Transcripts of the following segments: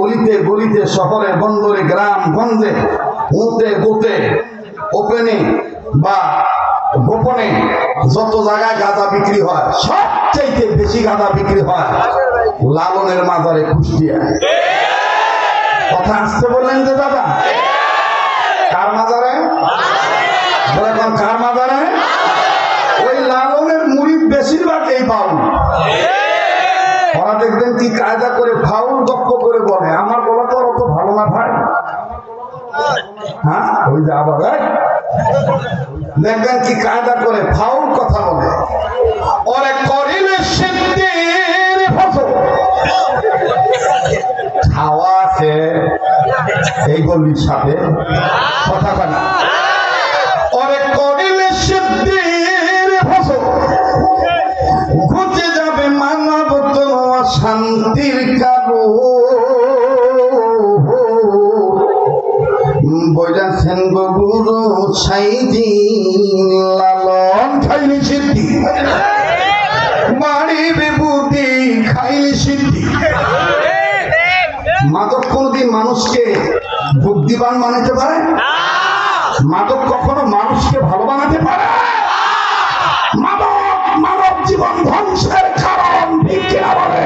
অলিতে গলিতে, শহরে বন্দরে, গ্রাম গঞ্জে, উঁতে গোতে, ওপেনে বা গোপনে যত জায়গায় গাঁজা বিক্রি হয়, সবচাইতে বেশি গাঁজা বিক্রি হয় লালনের মাজারে, কুষ্টিয়ায়। কথা আসতে বললেন যে দাদা, কার মাজারে? কার মাজারে? ওই লালনের মুরিদ বেশিরভাগ এই বাউল। ওরা দেখবেন কি কায়দা করে ফাউল গপ্প করে বলে। আমার বলা তো অত ভালো না ভাই। হ্যাঁ, ওই যে আবার দেখবেন কি কায়দা করে ফাউল কথা বলে। ওরে করিলে সিদ্ধির ফসল খাওয়া আছে এই গলির সাথে, কথা বলে। ওরে করিলে সিদ্ধির ফসল ঘুচে যাবে মানব তো শান্তির কারো। বইলাছেন গুরু সাইদিন লালন খাইলে সিদ্ধি, বাড়ি বিভূতি খাইলে সিদ্ধি। মাদক কোনদিন মানুষকে বুদ্ধিমান বানাতে পারে? মাদক কখনো মানুষকে ভালো বানাতে পারে? মাদক মানব জীবন ধ্বংসের কারণ, ঠিক কিনা বলে?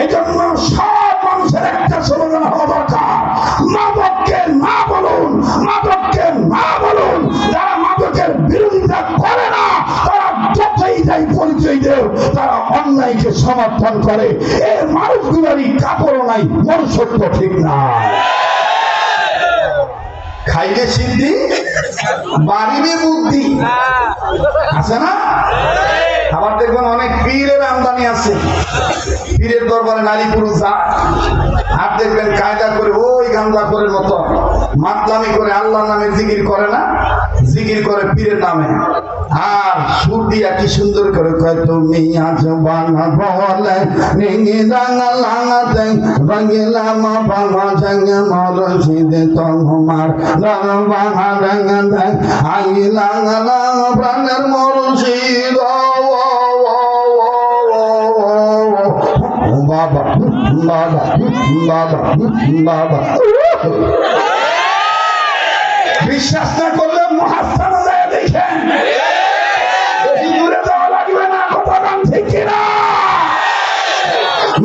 এই জন্য সব মানুষের একটা স্লোগান হওয়া দরকার, মাদককে না বলুন, মাদককে না বলুন। যারা মাদকের বিরোধিতা করে না, তারা যতই যাই পরিচয় দেয়, তারা অন্যায়কে সমর্থন করে। এই মানুষগুলোরই কাপড় নাই, মনুষ্যত্ব ঠিক না। খাইলে সিদ্ধি, বাড়িবে বুদ্ধি, আছে না? আবার দেখবেন অনেক পীরের আমদানি আছে, পীরের দরবারে নারী পুরুষ যায়, আর দেখবেন কায়দা করে ওই গাঁজাখোরের মতো মাতলামি করে আল্লাহর নামে জিকির করে না, জিকির করে পীরের নামে। আর সুর দিয়া কি সুন্দর করে কয়, তুমি আজ বানা বলে নিঙি রাঙা লাঙা দেয় রঙিলাম বাবা জঙ্গে মরশিদে তোমার রাঙা বাঙা রঙা দেয় আই লাঙা লাঙা প্রাণের মরশিদ বাবা বাবা বাবা বাবা। বিশ্বাস না করলে মহাস্থানে যায় দেখেন,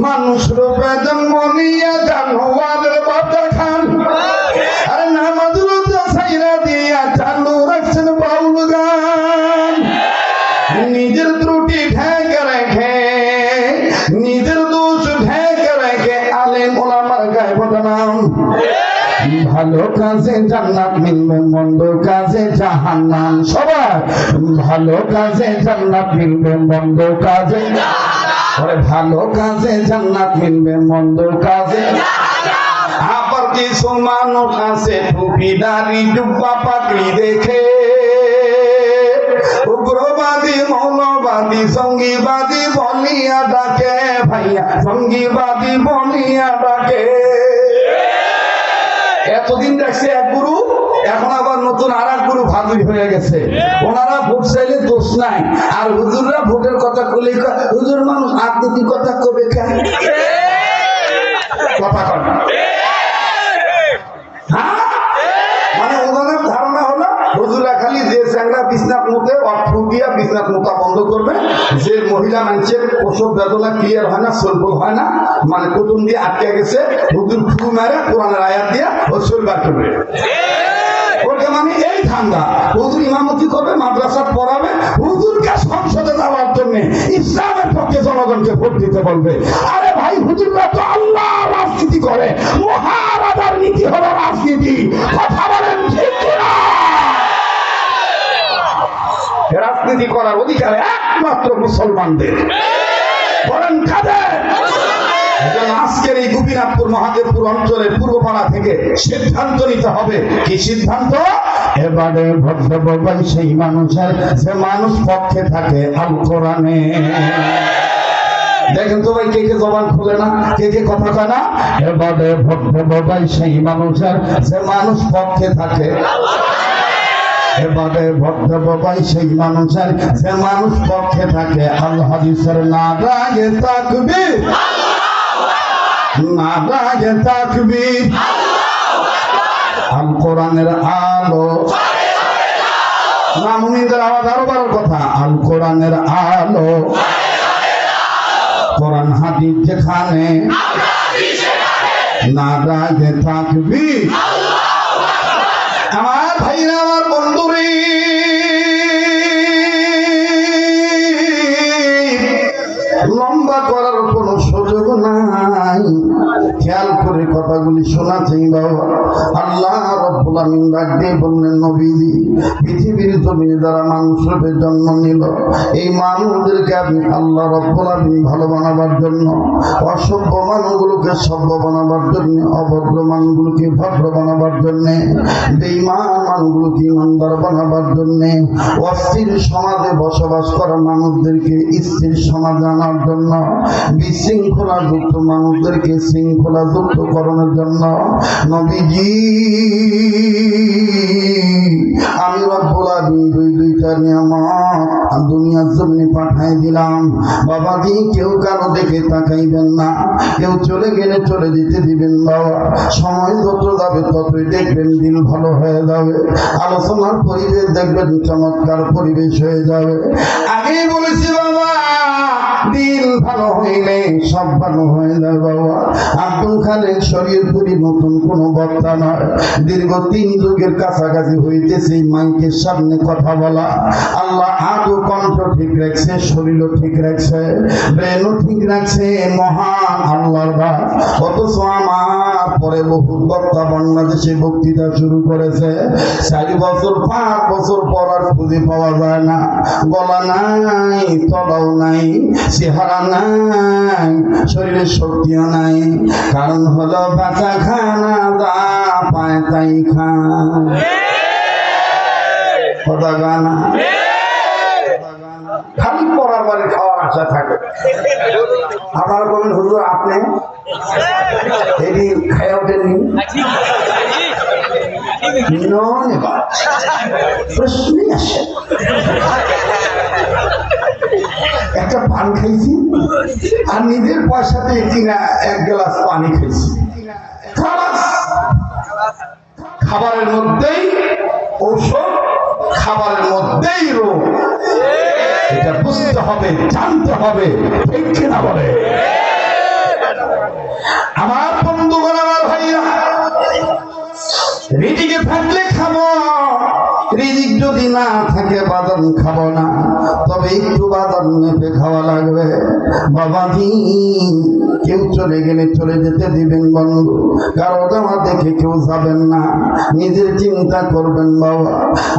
মানুষ রূপে জন্ম নিয়ে জানোয়ারের বাচ্চা খান, আর নামাজ রোজা ছাইরা দিয়া চালু রাখছেন বাউল গান। নিজের ত্রুটি ঢেকে রেখে, নিজের দোষ ঢেকে রেখে আলেম ওলামার গায়ে বদনাম। ভালো কাজে জান্নাত মিলবে, মন্দ কাজে জাহান্নাম। সবাই ভালো কাজে জান্নাত মিলবে, মন্দ কাজে ভালো কাজে জান্নাত মিলবে, মন্দ কাজে। আবার কিছু মানুষ আছে টুপি দাড়ি জুব্বা পাগড়ি দেখে উগ্রবাদী মৌলবাদী সঙ্গীবাদী বলিয়া ডাকে, ভাইয়া সঙ্গীবাদী বলিয়া ডাকে। এতদিন দেখছে এক গুরু, এখন আবার নতুন আর এক গুরু ভাদুরি হয়ে গেছে। ওনারা ভোট চাইলে দোষ নাই, আর হুজুররা ভোটের কথা বলে হুজুর মানুষ আপনি কথা কবে কেন কথা কন। মানে ওনার ধারণা হলো হুজুরা খালি যে চ্যাংরা বিছনাত মতে অর্থ দিয়া বিছনাত মোতা বন্ধ করবে, যে মহিলা মানুষের প্রসব বেদনা ক্লিয়ার হয় না, সলভল হয় না, মানে কুতুম দিয়ে আটকে গেছে, হুজুর ফু মেরে কোরআনের আয়াত দিয়া ও সলবার করবে। ওকে মানে এই ঠান্ডা হুজুর ইমামতি করবে, মাদ্রাসা পড়াবে, হুজুরকে সংসদে যাওয়ার জন্য ইসলামের পক্ষে জনগণকে ভোট দিতে বলবে। আরে ভাই, হুজুররা তো আল্লাহ রাজনীতি করে, মহারাজার নীতি হলো রাজনীতি। কথা বলেন ঠিক কিনা? রাজনীতি করার অধিকার একমাত্র মুসলমানদের। বলেন কাদের? আজকের এই গোপীনাথপুর মহাদেবপুর অঞ্চলের পূর্বপাড়া থেকে সিদ্ধান্ত নিতে হবে। কি সিদ্ধান্ত? এবারে ভদ্রবাই সেই মানুষের যে মানুষ পক্ষে থাকে আল কোরআনে। দেখেন তো ভাই, কে কে জবান খুলে না, কে কে কথা কয় না। এবারে ভদ্রবাই সেই মানুষের যে মানুষ পক্ষে থাকে, এবারে ভদ্রবাই সেই মানুষের যে মানুষ পক্ষে থাকে আল হাদিসের নারায়ে তাকবীর। নারায়ে তাকবীর, আল কোরআনের আলো, না মুমিনদের আওয়াজ আরো বড় কথা, আল কোরআনের আলো, কোরআন হাদিস যেখানে নারায়ে তাকবীর। আমার ভাইরা, আমার বন্ধুরে, লম্বা করার কোন সুযোগ নাই, খেয়াল করে কথাগুলি শোনা চাই বাবা। আল্লাহ রাব্বুল আমিন ডাক দিয়ে বললেন, নবীজি, পৃথিবীর জমিনে যারা মানুষের জন্ম নিল, এই মানুষদেরকে আপনি আল্লাহ রাব্বুল আমিন ভালো বানাবার জন্য, অসভ্য মানুষগুলোকে সভ্য বানাবার জন্য, অভদ্র মানুষগুলোকে ভদ্র বানাবার জন্য, বেঈমান মানুষগুলোকে ইমানদার বানাবার জন্য, অস্থির সমাজে বসবাস করা মানুষদেরকে স্থির সমাজে আনার জন্য, বিশৃঙ্খলা যুক্ত মানুষদেরকে শৃঙ্খলা যুক্ত করণের জন্য নবীজি আমি রব্বুল আলামিন দুইটা নিয়ামত দুনিয়ার জন্য পাঠাই দিলাম। বাবাজি, কেউ কারো দেখে তাকাইবেন না, কেউ চলে গেলে চলে যেতে দিবেন বাবা। সময় যত যাবে ততই দেখবেন দিল ভালো হয়ে যাবে, আলোচনার পরিবেশ দেখবেন চমৎকার পরিবেশ হয়ে যাবে। আগেই বলেছি বাবা, দিল ভালো হইলে সব ভালো হয়ে যায় বাবা। আব্দুল খালেক শরীয়তপুরী নতুন কোন বক্তা নয়, দীর্ঘ 3 যুগের কাছাকাছি হইতেছে মাইকের সামনে কথা বলা। আল্লাহ আদৌ কণ্ঠ ঠিক রাখছে, শরীরও ঠিক রাখছে, ব্রেনও ঠিক রাখছে, মহান আল্লাহর দাস। অথচ আমার পরে বহু বক্তা বাংলাদেশে বক্তৃতা শুরু করেছে, 4 বছর 5 বছর পর আর খুঁজে পাওয়া যায় না। গলা নাই, তলাও নাই, চেহারা নাই, শরীরের শক্তিও নাই। কারণ হলো বাঁচা খানা, যা পায় তাই খান। কথা গানা খালি পড়ার বাড়ি খাওয়ার আশা থাকে। আপনারা বলেন, হুজুর আপনি এটি খাইয়া ওঠেননি? প্রশ্নই আসে। একটা পান খাইছি আর নিজের পয়সাতে কিনা 1 গ্লাস পানি খাইছি। খাবারের মধ্যেই ঔষধ, খাবারের মধ্যেই রোগ। এটা বুঝতে হবে, জানতে হবে, ঠিক কিনা বলে আমার বন্ধুগণ, আমার ভাইরা। রিজিকে থাকলে খাবো, রিজিক যদি না থাকে বাদাম খাবো না, তবে একটু বাদাম মেপে খাওয়া লাগবে বাবাজি। কেউ চলে গেলে চলে যেতে দিবেন বন্ধু, কারো জামা দেখে কেউ যাবেন না, নিজের চিন্তা করবেন বাবা।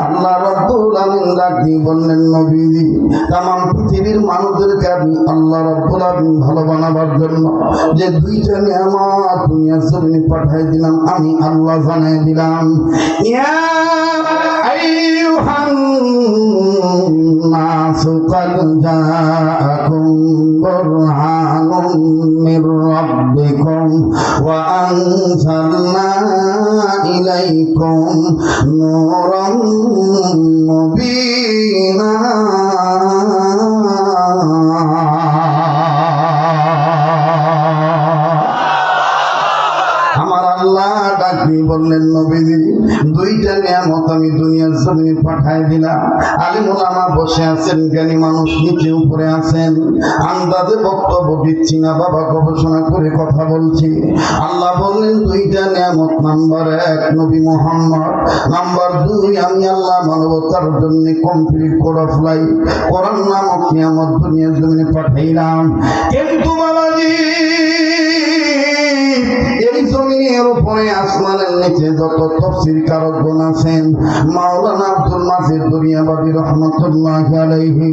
আল্লাহ রাব্বুল আমিন ডাক দিয়ে বললেন, নবীজি, তামাম পৃথিবীর মানুষদেরকে আমি আল্লাহ রাব্বুল আমিন ভালো বানাবার জন্য যে 2টা নিয়ামত দুনিয়ার জমিনে পাঠাই দিলাম, আমি আল্লাহ জানাই দিলাম। ইয়া আইয়ুহান নাসু ক্বাদ জাআকুম বুরহানুম মির রাব্বিকুম ওয়া আনজালনা ইলাইকুম নূরান মুবিনা। বললেন, নবীজি, 2টা নিয়ামত আমি দুনিয়ার জমিনে পাঠাই দিলাম। আলিম ওলামা বসে আছেন, জ্ঞানী মানুষ নিচে উপরে আছেন, আন্দাজে বক্তব্য দিচ্ছি না বাবা, গবেষণা করে কথা বলছি। আল্লাহ বললেন 2টা নিয়ামত, নাম্বার 1 নবী মুহাম্মদ, নাম্বার 2 আমি আল্লাহ মানবতার জন্য কমপ্লিট করে ফেলাই কোরআন নামক নিয়ামত দুনিয়ার জমিনে পাঠাইলাম। কিন্তু বাবাজি, এই জমিনের উপরে আসমানের নিচে যত তাফসীর কারকগণ আছেন, মাওলানা আব্দুল মাজিদ দুনিয়াবাদী রহমাতুল্লাহি আলাইহি,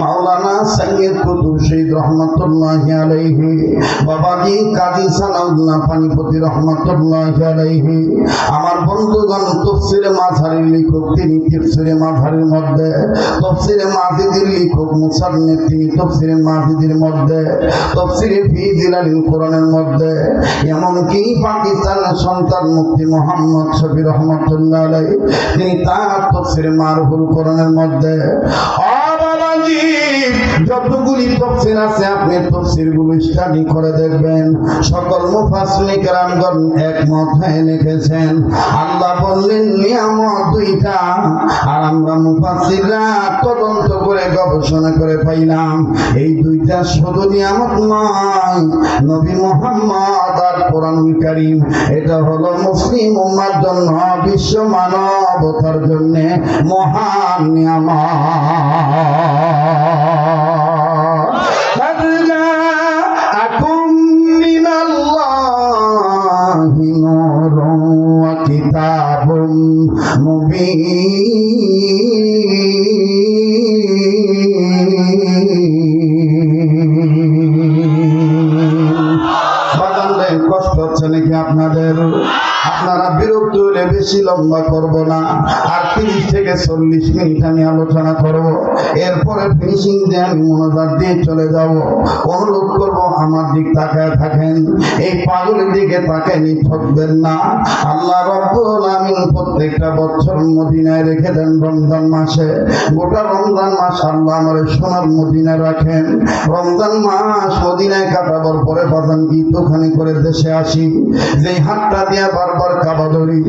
মাওলানা সৈয়দ কুতুব শহীদ রহমাতুল্লাহি আলাইহি, বাবাজি কাজী সানাউল্লাহ পানিপতি রহমাতুল্লাহি আলাইহি, আমার বন্ধুগণ তাফসীরে মাঝারির লেখক, তিনি তাফসীরে মাঝারির মধ্যে, তাফসীরে মাজিদের লেখক মুসান্নিফ, তিনি তাফসীরে মাজিদের মধ্যে, তাফসীরে ফি জিলালিল কোরআনের মধ্যে, এমনকি পাকিস্তানের সন্তান মুফতি মোহাম্মদ শফি রহমাতুল্লাহ আলাইহি, তিনি তার তাফসীরে মারুফুল কোরআনের মধ্যে। যতগুলি তাফসীর আছে আপনি তাফসীরগুলো স্টাডি করে দেখবেন, সকল মুফাসসিরিন কেরামগণ একমত হয়ে লিখেছেন আল্লাহ বললেন নিয়ামত দুইটা, আর আমরা মুফাসসিররা তদন্ত করে গবেষণা করে পাইলাম এই দুইটা শুধু নিয়ামত নয়, নবী মুহাম্মদ আর কোরআনুল কারীম এটা হলো মুসলিম উম্মার জন্য, বিশ্ব মানবতার জন্য মহান নিয়ামত। আকুম মিনাল্লাহি নূরুন ওয়া কিতাবুম মুবিন। কষ্ট হচ্ছে নাকি আপনাদের? আপনারা বিরক্ত হলে বেশি লম্বা করব না, আর 30 থেকে 40 মিনিট আমি আলোচনা করব, এরপরে ফিনিশিং দিয়ে আমি মনোযোগ দিয়ে চলে যাব। অনুরোধ করব আমার দিক তাকায় থাকেন, এই পাগলের দিকে তাকায়নি ঠকবেন না। আল্লাহ রাব্বুল আমিন প্রত্যেকটা বছর মদিনায় রেখে দেন রমজান মাসে, গোটা রমজান মাস আল্লাহ আমার সোনার মদিনায় রাখেন। রমজান মাস মদিনায় কাটাবার পরে বাজান ঈদখানি করে দেশে আসি, যেই হাতটা দিয়া বারবার কাবা ধরি,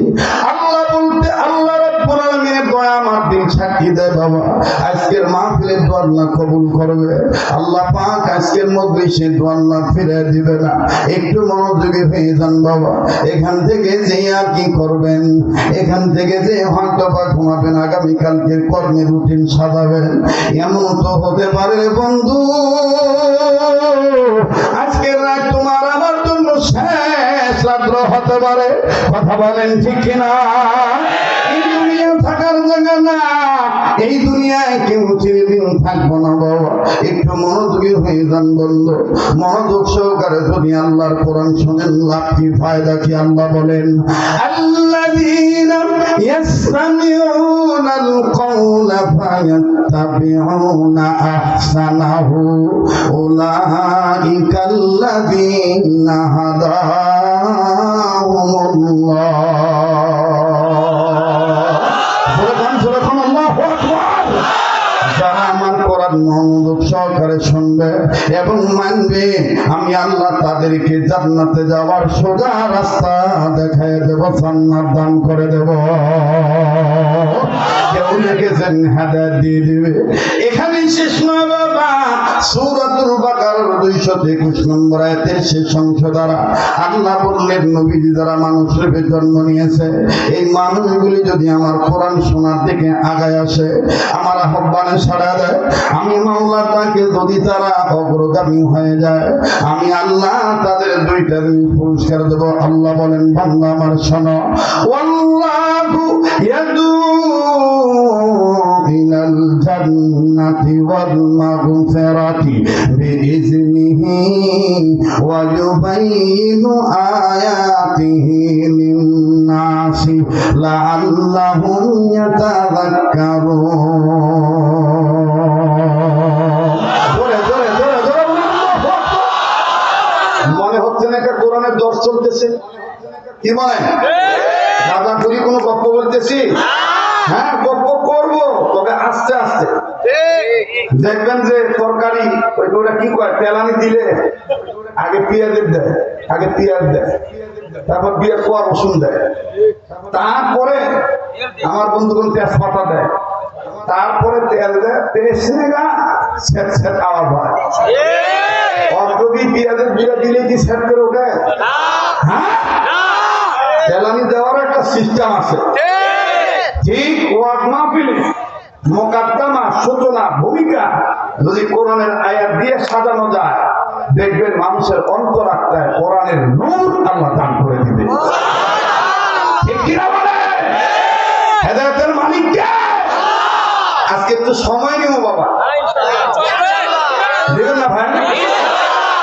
আল্লাহ বলতে আল্লাহ রাব্বুল আলামিনের দয়া আমার দিন সাক্ষী দেয় বাবা, আজকের মাহফিলের দোয়া আল্লাহ কবুল করবে। আল্লাহ পাক আজকের মজলিসে দোয়া আল্লাহ ফিরে দিবে না। একটু মনোযোগী হয়ে যান বাবা, এখান থেকে যে আর কি করবেন, এখান থেকে যে হয়তো বা ঘুমাবেন, আগামীকালকের কর্মের রুটিন সাজাবেন, এমন তো হতে পারে বন্ধু আজকের রাত তোমার আমার জন্য শেষ রাত্র হতে পারে। কথা বলেন ঠিক কিনা? এই দুনিয়া থাকার জায়গা না, এই দুনিয়ায় কেউ চিরদিন থাকবো না বাবা। একটু মনোযোগী হয়ে যান বন্ধু, মনোযোগ সহকারে যদি আল্লাহর কোরআন শুনেন লাভ কি ফায়দা কি আল্লাহ বলেন, আল্লাযীনা ইয়াসতামিউনাল কওলা ফায়াত্তাবিউনা আহসানাহু উলাইকাল্লাযীনা হাদাহুমুল্লাহ। যারা আমার কোরআন মনোযোগ সহকারে শুনবে এবং মানবে, আমি আল্লাহ তাদেরকে জান্নাতে যাওয়ার সোজা রাস্তা দেখায় দেব, জান্নাত দান করে দেব। কেউ লিখেছেন হেদায়েত দিয়ে দিবে। এখানেই শেষ নয় বাবা, সূরাতুল বাকারার 221 নম্বর আয়াতের শেষ অংশ দ্বারা আল্লাহ বললেন নবীজি যারা মানুষের জন্ম নিয়েছে, এই মানুষগুলি যদি আমার কোরআন শোনার দিকে আগায় আসে, আমার আহ্বানে সাড়া দেয়, আমি মাওলা তাকে যদি তারা অগ্রগামী হয়ে যায়, আমি আল্লাহ তাদের দুইটা পুরস্কার দেব। আল্লাহ বলেন বান্দা আমার শোনো, ওয়াল্লাহু ইয়াদু ইলাল জান্নাতি ওয়াল মাগফিরাতি বিইজনিহি ওয়া ইউবাইয়িনু আয়াতিহি লিন-নাসি লাআল্লাহুম ইয়াতাযাক্কারুন। মনে হচ্ছে না একটা কোরআনের দর্শ চলতেছে? কি মনে দাদা করি কোনো গপ্প বলতেছি? হ্যাঁ, গপ্প করবো, তবে আস্তে আস্তে। দেখবেন যে তরকারি ওইটা কি কয়, তেলানি দিলে আগে পেঁয়াজের দেয়, আগে পেঁয়াজ দেয়, তারপর বিয়ের পর রসুন দেয়, তারপরে আমার বন্ধুগণ তেজপাতা দেয়, তারপরে তেল দেয়, তেজনেগা সেট সেট আওয়াজ হয়। অর্ধবি পেঁয়াজের বিয়া দিলে কি সেট করে ওঠে? হ্যাঁ, তেলানি দেওয়ার একটা সিস্টেম আছে। ঠিক ওয়াজ মাহফিলে মুকাদ্দমা সূচনা ভূমিকা যদি কোরআনের আয়াত দিয়ে সাজানো যায়, দেখবেন মানুষের অন্তরাত্মায় কোরআনের নূর আল্লাহ দান করে দিবে। ঠিক কিনা বলে? হেদায়েতের মালিক কে? আজকে একটু সময় নিব বাবা, দিবেন না ভাই?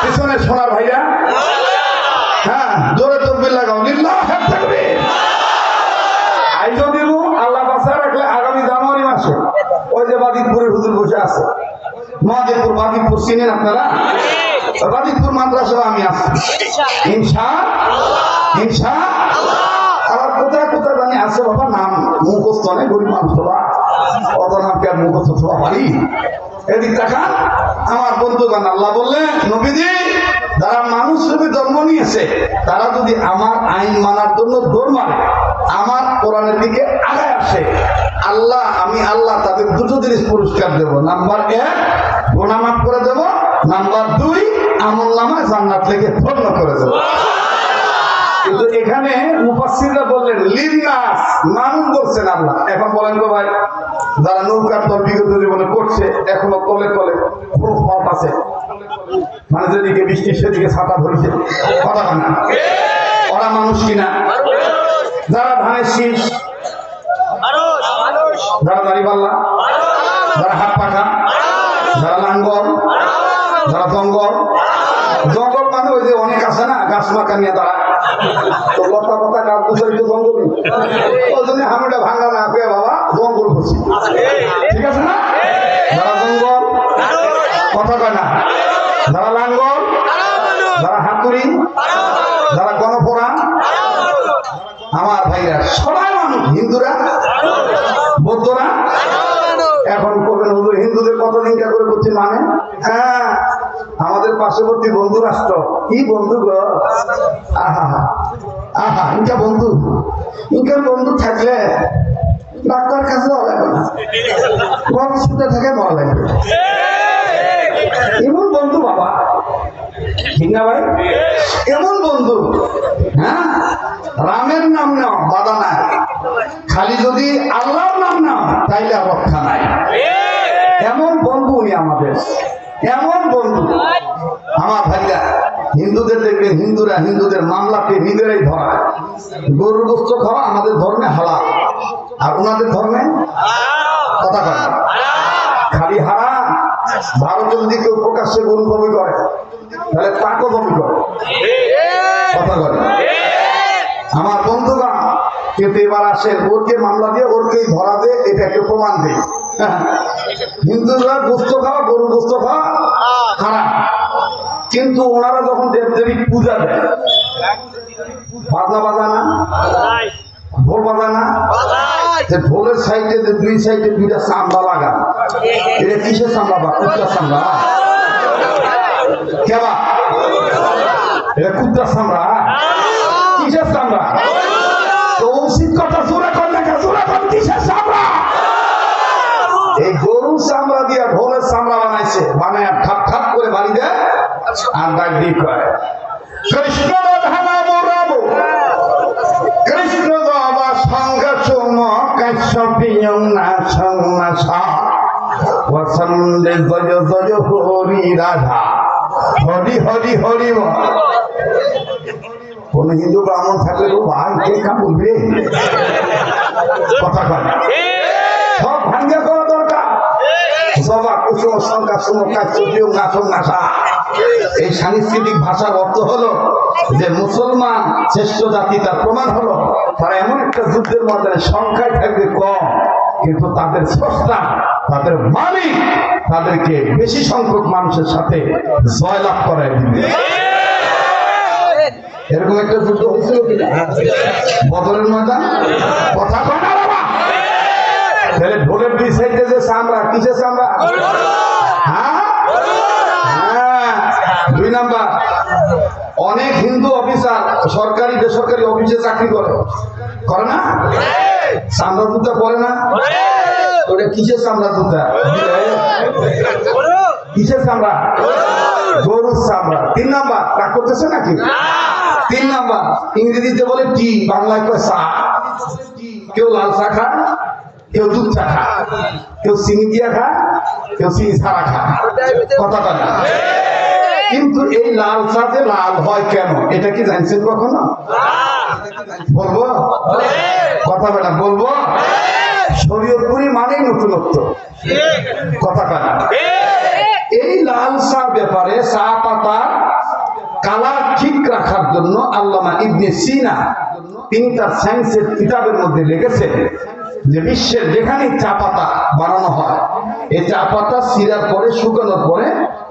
পিছনে সোনার ভাইরা, হ্যাঁ জোরে তকবীর লাগাও, লিল্লাহি তাকবীর। আইজো দিব, আল্লাহ বাঁচায় রাখলে আগামী জানুয়ারি মাসে ওই যে বাদিতপুরের হুজুর বসে আছে, মহাদেবপুর বাদিতপুর চিনেন আপনারা? বাদিতপুর মাদ্রাসা আমি আছি ইনশাআল্লাহ। আবার কোথায় কোথায় জানি আছে বাবা, নাম মুখস্থ নেই, গরিব মানুষ। অত নাম কে মুখস্থ থোয়া পারি? এদিক দেখান আমার বন্ধুগণ, আল্লাহ বললেন নবীজি যারা মানুষ রূপে জন্ম নিয়েছে তারা যদি আমার আইন মানার জন্য দৌড় মারে, আমার কোরআনের দিকে আগায় আসে, আমি আল্লাহ তাদের দুটো জিনিস পুরস্কার দেব। নাম্বার 1 গুনাহ মাফ করে দেব, নাম্বার 2 আমলনামায় জান্নাত লিখে ধন্য করে দেব। কিন্তু এখানে মুফাসসিররা বললেন লিন্নাস, মানুষ বলছেন আল্লাহ। এখন বলেন তো ভাই, যারা নৌকার দল বিগত জীবনে করছে এখনো তলে তলে খুব ফল আছে, মানে যেদিকে বৃষ্টি সেদিকে ছাতা ধরেছে, কথা না, ওরা মানুষ কিনা? যারা ধানের শীষ, যারা দাড়িপাল্লা, যারা হাত পাখা, যারা লাঙ্গল, যারা জঙ্গল মানে ওই যে অনেক আছে না গাছ মাকা নিয়ে দাঁড়ায়, তো লতা পাতা গাছ প্রসারিত জঙ্গল, ওই জন্য হামিটা ভাঙা না পেয়ে বাবা জঙ্গল করছি, ঠিক আছে না? যারা জঙ্গল, কথা কয় না, যারা লাঙ্গল, যারা হাতুড়ি, যারা গণপোড়া, আমার ভাইরা সবাই মানুষ। হিন্দুরা, বৌদ্ধরা এখন করবেন হুজুর হিন্দুদের কতদিন করে করছি, মানে হ্যাঁ আমাদের পার্শ্ববর্তী বন্ধু রাষ্ট্র, কি বন্ধু গো, আহা আহা ইনকা বন্ধু, ইনকার বন্ধু থাকলে ডাক্তার কাছে যাওয়া লাগবে না, ঘর ছুটে থাকে মরা লাগবে, এমন বন্ধু বাবা, ঠিক না ভাই? এমন বন্ধু, হ্যাঁ রামের নাম নাও বাধা নাই, খালি যদি আল্লাহর নাম নাও তাইলে আর রক্ষা নাই। এমন বন্ধু উনি আমাদের, এমন বন্ধু। আমার ভাইরা হিন্দুদের দেখবেন হিন্দুরা হিন্দুদের মামলাকে নিজেরাই ধরায়, গরুর গোশত খাওয়া আমাদের ধর্মে হালাল, আর ওনাদের ধর্মে কথা বলে খালি হারাম। ভারত যদি কেউ প্রকাশ্যে গরু জমি করে তাহলে তাকেও জমি করে, কথা বলে। আমার বন্ধুরা কিন্তু এবার আসে ওরকে মামলা দিয়ে ওরকেই ধরা দে, এটা একটা প্রমাণ দেয়। হিন্দুরা গোস্ত খাওয়া, গরু গোস্ত খাওয়া হারাম, কিন্তু ওনারা যখন দেবদেবী পূজা দেয় বাজনা বাজায় না, ঢোল বাজায় না, ঢোলের সাইডে দুই সাইডে দুইটা চামড়া লাগা, এটা কিসের চামড়া? বা কুত্তার চামড়া, কেবা এটা কুত্তার চামড়া, কিসের চামড়া? তো উচিত কথা জোরে কর না, জোরে কর, কিসের চামড়া? এই গরুর চামড়া দিয়া ঢোলের চামড়া বানাইছে, বানায় ঠাপ ঠাপ করে বাড়ি দেয় আর ডাক দিয়ে কয় কৃষ্ণ কৃষ্ণ বাবা সঙ্গে চুম কাশ্যপিয়ং না সংনাশা বসন্দে জয় জয় হরি রাধা হরি হরি হরি। কোন হিন্দু ব্রাহ্মণ থাকলে তো ভাই কে কাম বলবে, কথা কয় সব ভাঙ্গে করা দরকার। সবা কুসুম সংখ্যা সুম কাশ্যপিয়ং না সংনাশা, এই সাংস্কৃতিক ভাষার অর্থ হলো যে মুসলমান শ্রেষ্ঠ জাতি, তার প্রমাণ হলো তারা এমন একটা যুদ্ধের ময়দানে সংখ্যায় থাকবে কম, কিন্তু তাদের স্রষ্টা, তাদের মালিক তাদেরকে বেশি সংখ্যক মানুষের সাথে জয়লাভ করায় দিবে। এরকম একটা যুদ্ধ হয়েছিল কিনা বদরের ময়দান, কথা কয় না বাবা? তাহলে ঢোলের দুই সাইডে যে চামড়া, কিসের চামড়া? হ্যাঁ, দুই নাম্বার অনেক হিন্দু অফিসার সরকারি বেসরকারি অফিসে চাকরি করে, করে না? চামড়া জুতা পরে না? ওটা কিসের চামড়া জুতা? কিসের চামড়া? গরুর চামড়া। 3 নাম্বার রাগ করতেছে নাকি? 3 নাম্বার ইংরেজিতে বলে টি, বাংলায় কয় চা। কেউ লাল চা খায়, কেউ দুধ চা খায়, কেউ চিনি দিয়া খায়, কেউ চিনি ছাড়া খায়, কথা বলে। কিন্তু এই লাল চা যে লাল হয় কেন, এটা কি জানছেন কখনো? বলবো, কথা বলে বলবো। শরীয়তপুরি মানেই নতুনত্ব, কথা বলে। এই লাল চা ব্যাপারে চা পাতা কালার ঠিক রাখার জন্য আল্লামা ইবনে সিনা তিনি তার সায়েন্সের কিতাবের মধ্যে লিখেছেন যে বিশ্বের যেখানে চা পাতা বানানো হয়, এই চা পাতা চিরার পরে শুকানোর পরে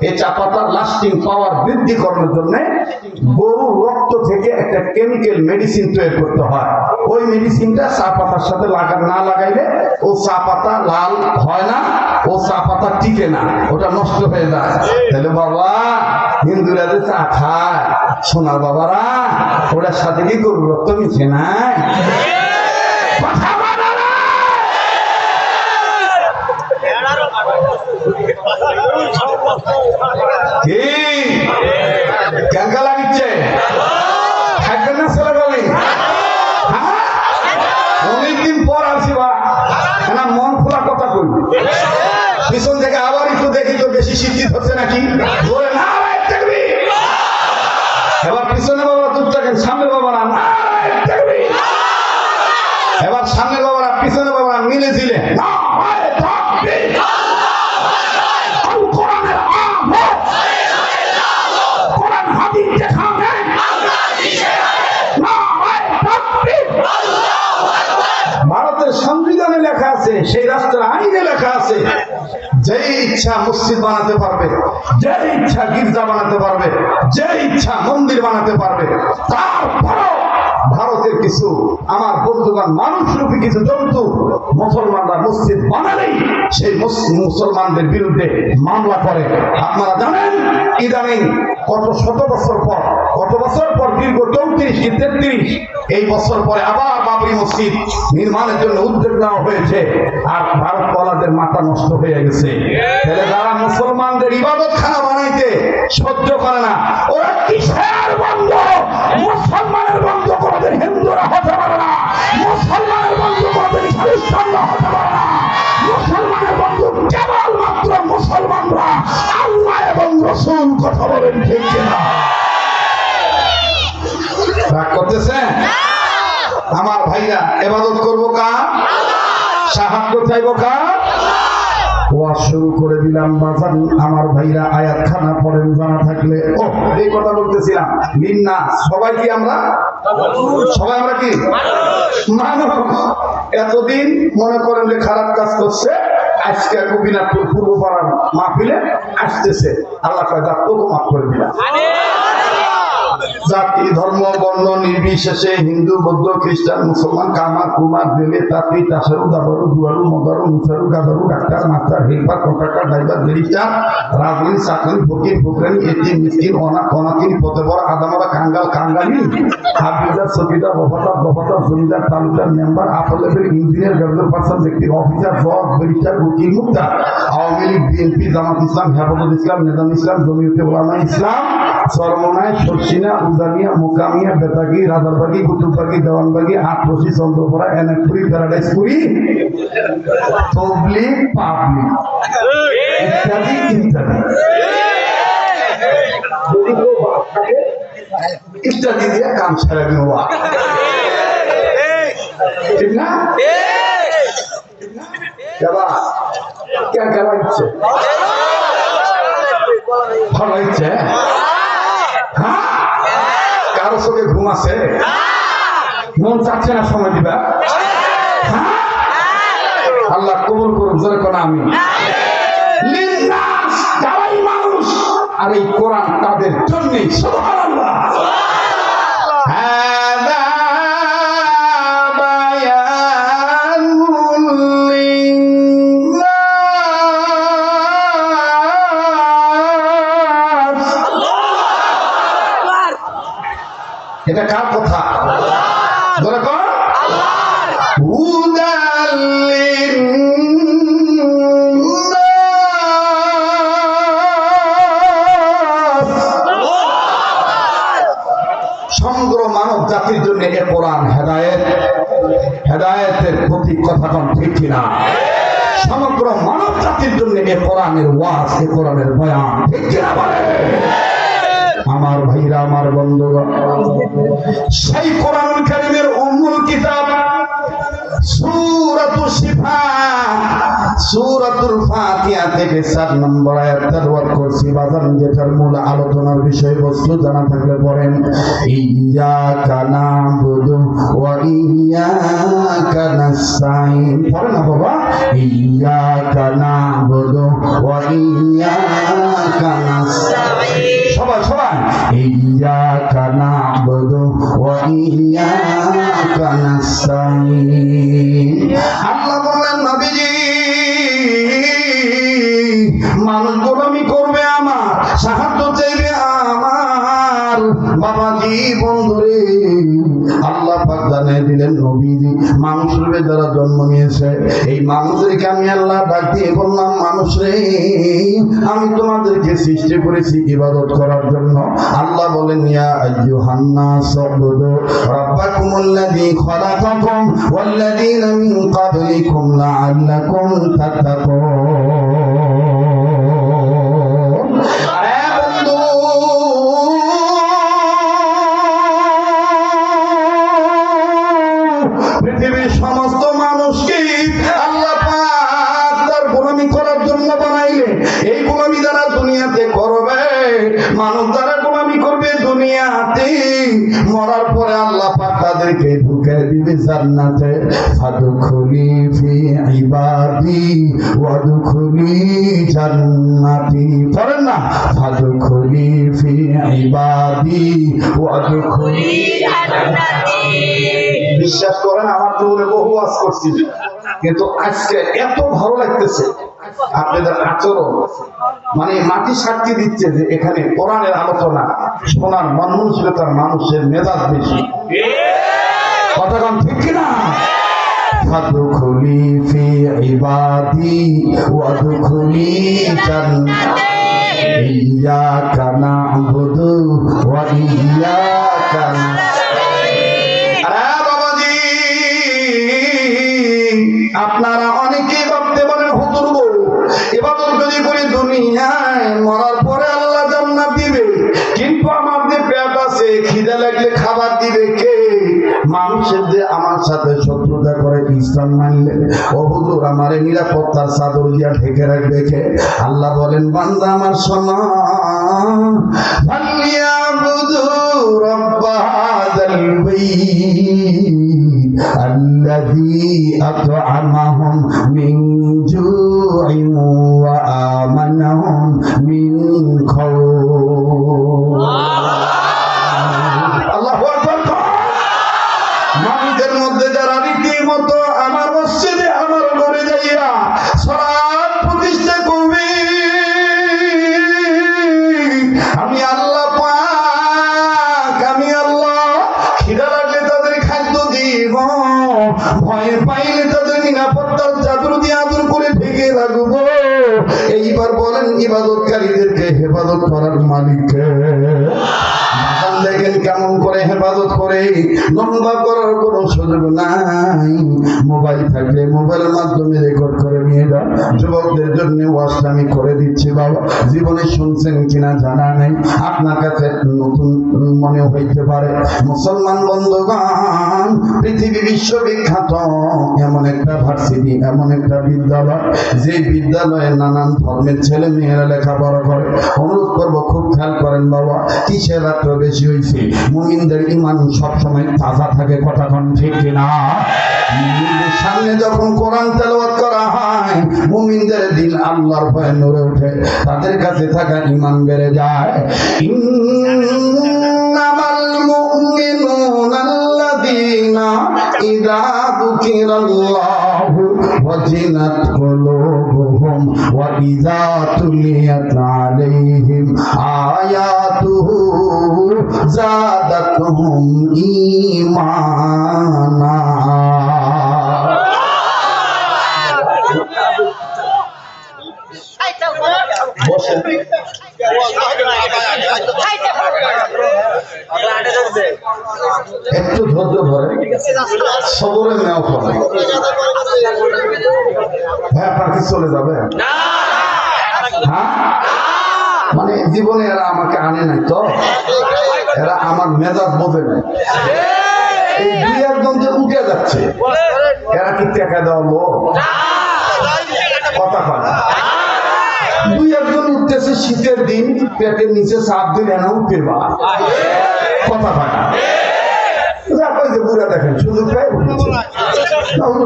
এই চা পাতার লাস্টিং পাওয়ার বৃদ্ধি করার জন্য গরুর রক্ত থেকে একটা কেমিক্যাল মেডিসিন তৈরি করতে হয়। ওই মেডিসিনটা চা পাতার সাথে না লাগাইলে ও চা পাতা লাল হয় না, ও চা পাতা টিকে না, ওটা নষ্ট হয়ে যায়। তাহলে বাবা হিন্দুরা যে চা খায়, সোনার বাবারা, ওটার সাথে কি গরুর রক্ত মিশে নাই? কেঙ্কা লাগিচ্ছে থাকবেন না ছেলে বলি? অনেকদিন পর আসি বা মন খোলা কথা কইবি, পিছন থেকে আবার একটু দেখি তো বেশি শিক্ষিত হচ্ছে নাকি। এবার পিছনে বাবা চুপ থাকেন, সামনে বাবারা না, এবার সামনে বাবারা পিছনে বাবারা মিলে দিলে ভারতের সংবিধানে লেখা আছে, সেই রাষ্ট্রের আইনে লেখা আছে, যে ইচ্ছা মসজিদ বানাতে পারবে, যে ইচ্ছা গির্জা বানাতে পারবে, যে ইচ্ছা মন্দির বানাতে পারবে। তারপরও ভারতের কিছু আমার বন্ধুগণ মানুষরূপী কিছু জন্তু মুসলমানরা মসজিদ বানালেই সেই মুসলমানদের বিরুদ্ধে মামলা করে। আপনারা জানেন ইদানিং কত বছর পর দীর্ঘ 34 কি 33 এই বছর পরে আবার বাবরি মসজিদ নির্মাণের জন্য উদ্যোগ নেওয়া হয়েছে, আর ভারতওয়ালাদের মাথা নষ্ট হয়ে গেছে। তাহলে যারা মুসলমানদের ইবাদতখানা বানাইতে সহ্য করে না, ওরা কিসের বন্ধ? মুসলমানের বন্ধ কোনদিন হিন্দুরা হতে পারে না, মুসলমানের বন্ধ কোনদিন খ্রিস্টানরা হতে পারে না। মুসলমানের বন্ধু কেবলমাত্র মুসলমানরা। আল্লাহ এবং রাসূল কথা বলেন ঠিক কিনা? রাগ করতেছেন? আমার ভাইরা, ইবাদত করবো কার? সাহায্য চাইবো কার? ওয়াজ শুরু করে দিলাম বাজান। আমার ভাইরা আয়াত খানা পড়েন জানা থাকলে। ও এই কথা বলতেছিলাম, লিন্না সবাই কি আমরা? সবাই আমরা কি মানুষ? এতদিন মনে করেন যে খারাপ কাজ করছে, আজকে গোপীনাথপুর পূর্বপাড়ার মাহফিলে আসতেছে, আল্লাহ তাআলা তোকে মাফ করে দিলাম। জাতি ধর্ম বর্ণ নির্বিশেষে হিন্দু বৌদ্ধ খ্রিস্টান মুসলমান কামার কুমার জেলে তাঁতি চাষারু দাবারু দুয়ারু মদারু মুসারু গাদারু doctor master helper contractor driver barrister রাজনীতি চাকরি ফকির ফকরানি এতিম মিসকিন অনাথ অনাথিন পতেবর আদামরা কাঙ্গাল কাঙ্গালি হাফিজার সফিদার বফাদার জমিদার তালুকদার member upper level engineer graduate person ব্যক্তি অফিসার জজ ব্যারিস্টার উকিল মুক্তা আওয়ামী লীগ বিএনপি জামাত ইসলাম হেফাজত ইসলাম নিজাম ইসলাম জমিয়তে উলামা ইসলাম চরমনায় সরসিনা উজানিয়া মোকামিয়া বেতাগি রাজারবাগি কুতুববাগি দেওয়ানবাগি আটরসি চন্দ্রপাড়া এনাকপুরি প্যারাডাইসপুরি তবলিগ পাবলিক ইত্যাদি ইত্যাদি ইত্যাদি দিয়ে কাম সারা নেওয়া, ঠিক না? কেন ইচ্ছে ভালো ইচ্ছে? কারো চোখে ঘুম আছে? মন চাচ্ছে না সময় দিবা? আল্লাহ কবুল করুন, জোরে কোন আমি। যারাই মানুষ আর এই কোরআন তাদের জন্যই। সুবহানাল্লাহ। এটা কার কথা? ধরে কর সমগ্র মানব জাতির জন্য এ কোরআন হেদায়েতের প্রতীক। কথা কোন ঠিক কিনা? সমগ্র মানব জাতির জন্য এ কোরআনের ওয়াজ, এ কোরআনের বয়ান, ঠিক কিনা বলে? আমার ভাইরা, আমার বন্ধুগণ, সেই কোরআনুল কারীমের উম্মুল কিতাব সূরাতুশ শিফা, সূরাতুল ফাতিহা থেকে 4 নম্বর আয়াত তেলাওয়াত করছি বাজার, যেটার মূল আলোচনার বিষয়বস্তু জানা থাকলে পড়েন, ইয়্যাকা না'বুদু ওয়া ইয়্যাকা নাস্তাঈন। পড়েন না বাবা, ইয়্যাকা না'বুদু ওয়া ইয়্যাকা নাস্তাঈন। সবাই সবাই, ইয়্যাকা না'বুদু ওয়া ইয়্যাকা নাস্তাঈন। আল্লাহ বললেন, নবীজি মানুষ গোলামি করবে আমার, সাহায্য চাইবে আমার। বাবাজি বন্ধুরে, আল্লাহ পাক জানিয়ে দিলেন, নবীজি মানুষ রূপে যারা জন্ম নিয়েছে, এই মানুষদেরকে আমি আল্লাহ ডাক দিয়ে বললাম, মানুষ রে, আমি তোমাদেরকে সৃষ্টি করেছি ইবাদত করার জন্য। আল্লাহ বলেন, ইয়া আইয়ুহান নাস উবুদু রাব্বাকুমুল্লাযী খালাকাকুম ওয়াল্লাযীনা মিন ক্বাবলিকুম লাআল্লাকুম তাত্তাকুন। পৃথিবীর সমস্ত মানুষকে আল্লাহ পাক তার গোলামি করার জন্য বানাইলেন। এই গোলামি যারা দুনিয়াতে করবে, মানুষ যারা গোলামি করবে দুনিয়াতে, মরার পরে আল্লাহ পাক তাদেরকে ঢুকে দিবে জান্নাতে। ফাদখুলি ফি ইবাদি ওয়াদখুলি জান্নাতি। পড়েন না, ফাদখুলি ফি ইবাদি ওয়াদখুলি জান্নাতি। বিশ্বাস করেন, আমার জীবনে বহু ওয়াজ করছি, কিন্তু আজকে এত ভালো লাগতেছে আপনাদের আচরণ, মানে মাটি সাক্ষী দিচ্ছে যে এখানে কোরআনের আলোচনা শোনার মন মানসিকতার মানুষের মেজাজ বেশি। কথা কম ঠিক কিনা? ফাদখুলি ফি ইবাদি ওয়াদখুলি জান্নাতি। ইয়্যাকা না'বুদু ওয়া ইয়্যাকা নাস্তাঈন। আপনারা অনেকেই ভাবতে পারেন, হুজুর গো, ইবাদত যদি করি দুনিয়ায়, মরার পরে আল্লাহ জান্নাত দিবে, কিন্তু আমার যে পেট আছে, খিদে লাগলে খাবার দিবে কে? মানুষের যে আমার সাথে শত্রুতা করে ইসলাম মানলে, ও হুজুর আমারে নিরাপত্তার চাদর দিয়া ঢেকে রাখবে কে? আল্লাহ বলেন, বান্দা আমার শোনো, ফালিয়াবুদু রাব্ব হাযাল বাইত আল্লাযী আত'আমাহুম মিন জু'ইন ওয়া আমানাহুম মিন খাউফ। আল্লাহু আকবার। মানুষের মধ্যে যারা রীতিমতো আমার মসজিদে, আমার ঘরে যাইয়া সালাত প্রতিষ্ঠা করবে, আমি আল্লাহ পাক, আমি আল্লাহ খিদা লাগলে তাদের খাদ্য দিব, ভয় পাইলে তাদের নিরাপত্তার চাদর দিয়ে আদর করে ঢেকে রাখবো। এইবার বলেন, ইবাদতকারীদেরকে হেফাজত করার মালিককে দেখেন কেমন করে হেফাজত করে। লম্বা করার কোনো সুযোগ নাই। মোবাইল থাকলে মোবাইলের মাধ্যমে রেকর্ড করে নিয়ে যাও। যুবকদের জন্য ওয়াজটা আমি করে দিচ্ছি বাবা, জীবনে শুনছেন কিনা জানা নেই, আপনার কাছে নতুন মনে হইতে পারে। মুসলমান বন্ধুগণ, পৃথিবী বিশ্ববিখ্যাত এমন একটা ভার্সিটি, এমন একটা বিদ্যালয়, যে বিদ্যালয়ে নানান ধর্মের ছেলে মেয়েরা লেখাপড়া করে। অনুরোধ করবো, খুব খেয়াল করেন বাবা, কিসের রাত্র বেশি হয়েছে? মুমিনদের ঈমান সবসময় তাজা থাকে। কথা কোন ঠিক কিনা? মুমিনদের সামনে যখন কোরআন তেলাওয়াত করা হয়, মুমিনদের দিল আল্লাহর ভয়ে নড়ে ওঠে, তাদের কাছে থাকা ঈমান বেড়ে যায়। ইন্নামাল মুমিনুনা আল্লাযীনা ইযা যুকিরাল্লাহু ওয়াজিলাত কুলুবুহুম ওয়া ইযা তুলিয়াত আলাইহিম আয়াতুহু যাদাতুহুম ঈমানা। একটু ধৈর্য ধরে সবরে নেওয়া হবে। ভাই আপনার কি চলে যাবে? হ্যাঁ, মানে জীবনে এরা আমাকে আনে নাই তো, এরা আমার মেজাজ বোঝে নাই। এই দুই একজন যে উঠে যাচ্ছে, এরা কি টাকা দেওয়া লোক? কথা কয় না। দুই একজন উঠতেছে শীতের দিন, পেটের নিচে চাপ দিলে না উঠতে বা কথা কয় না। বুড়া দেখেন সুযোগ পায়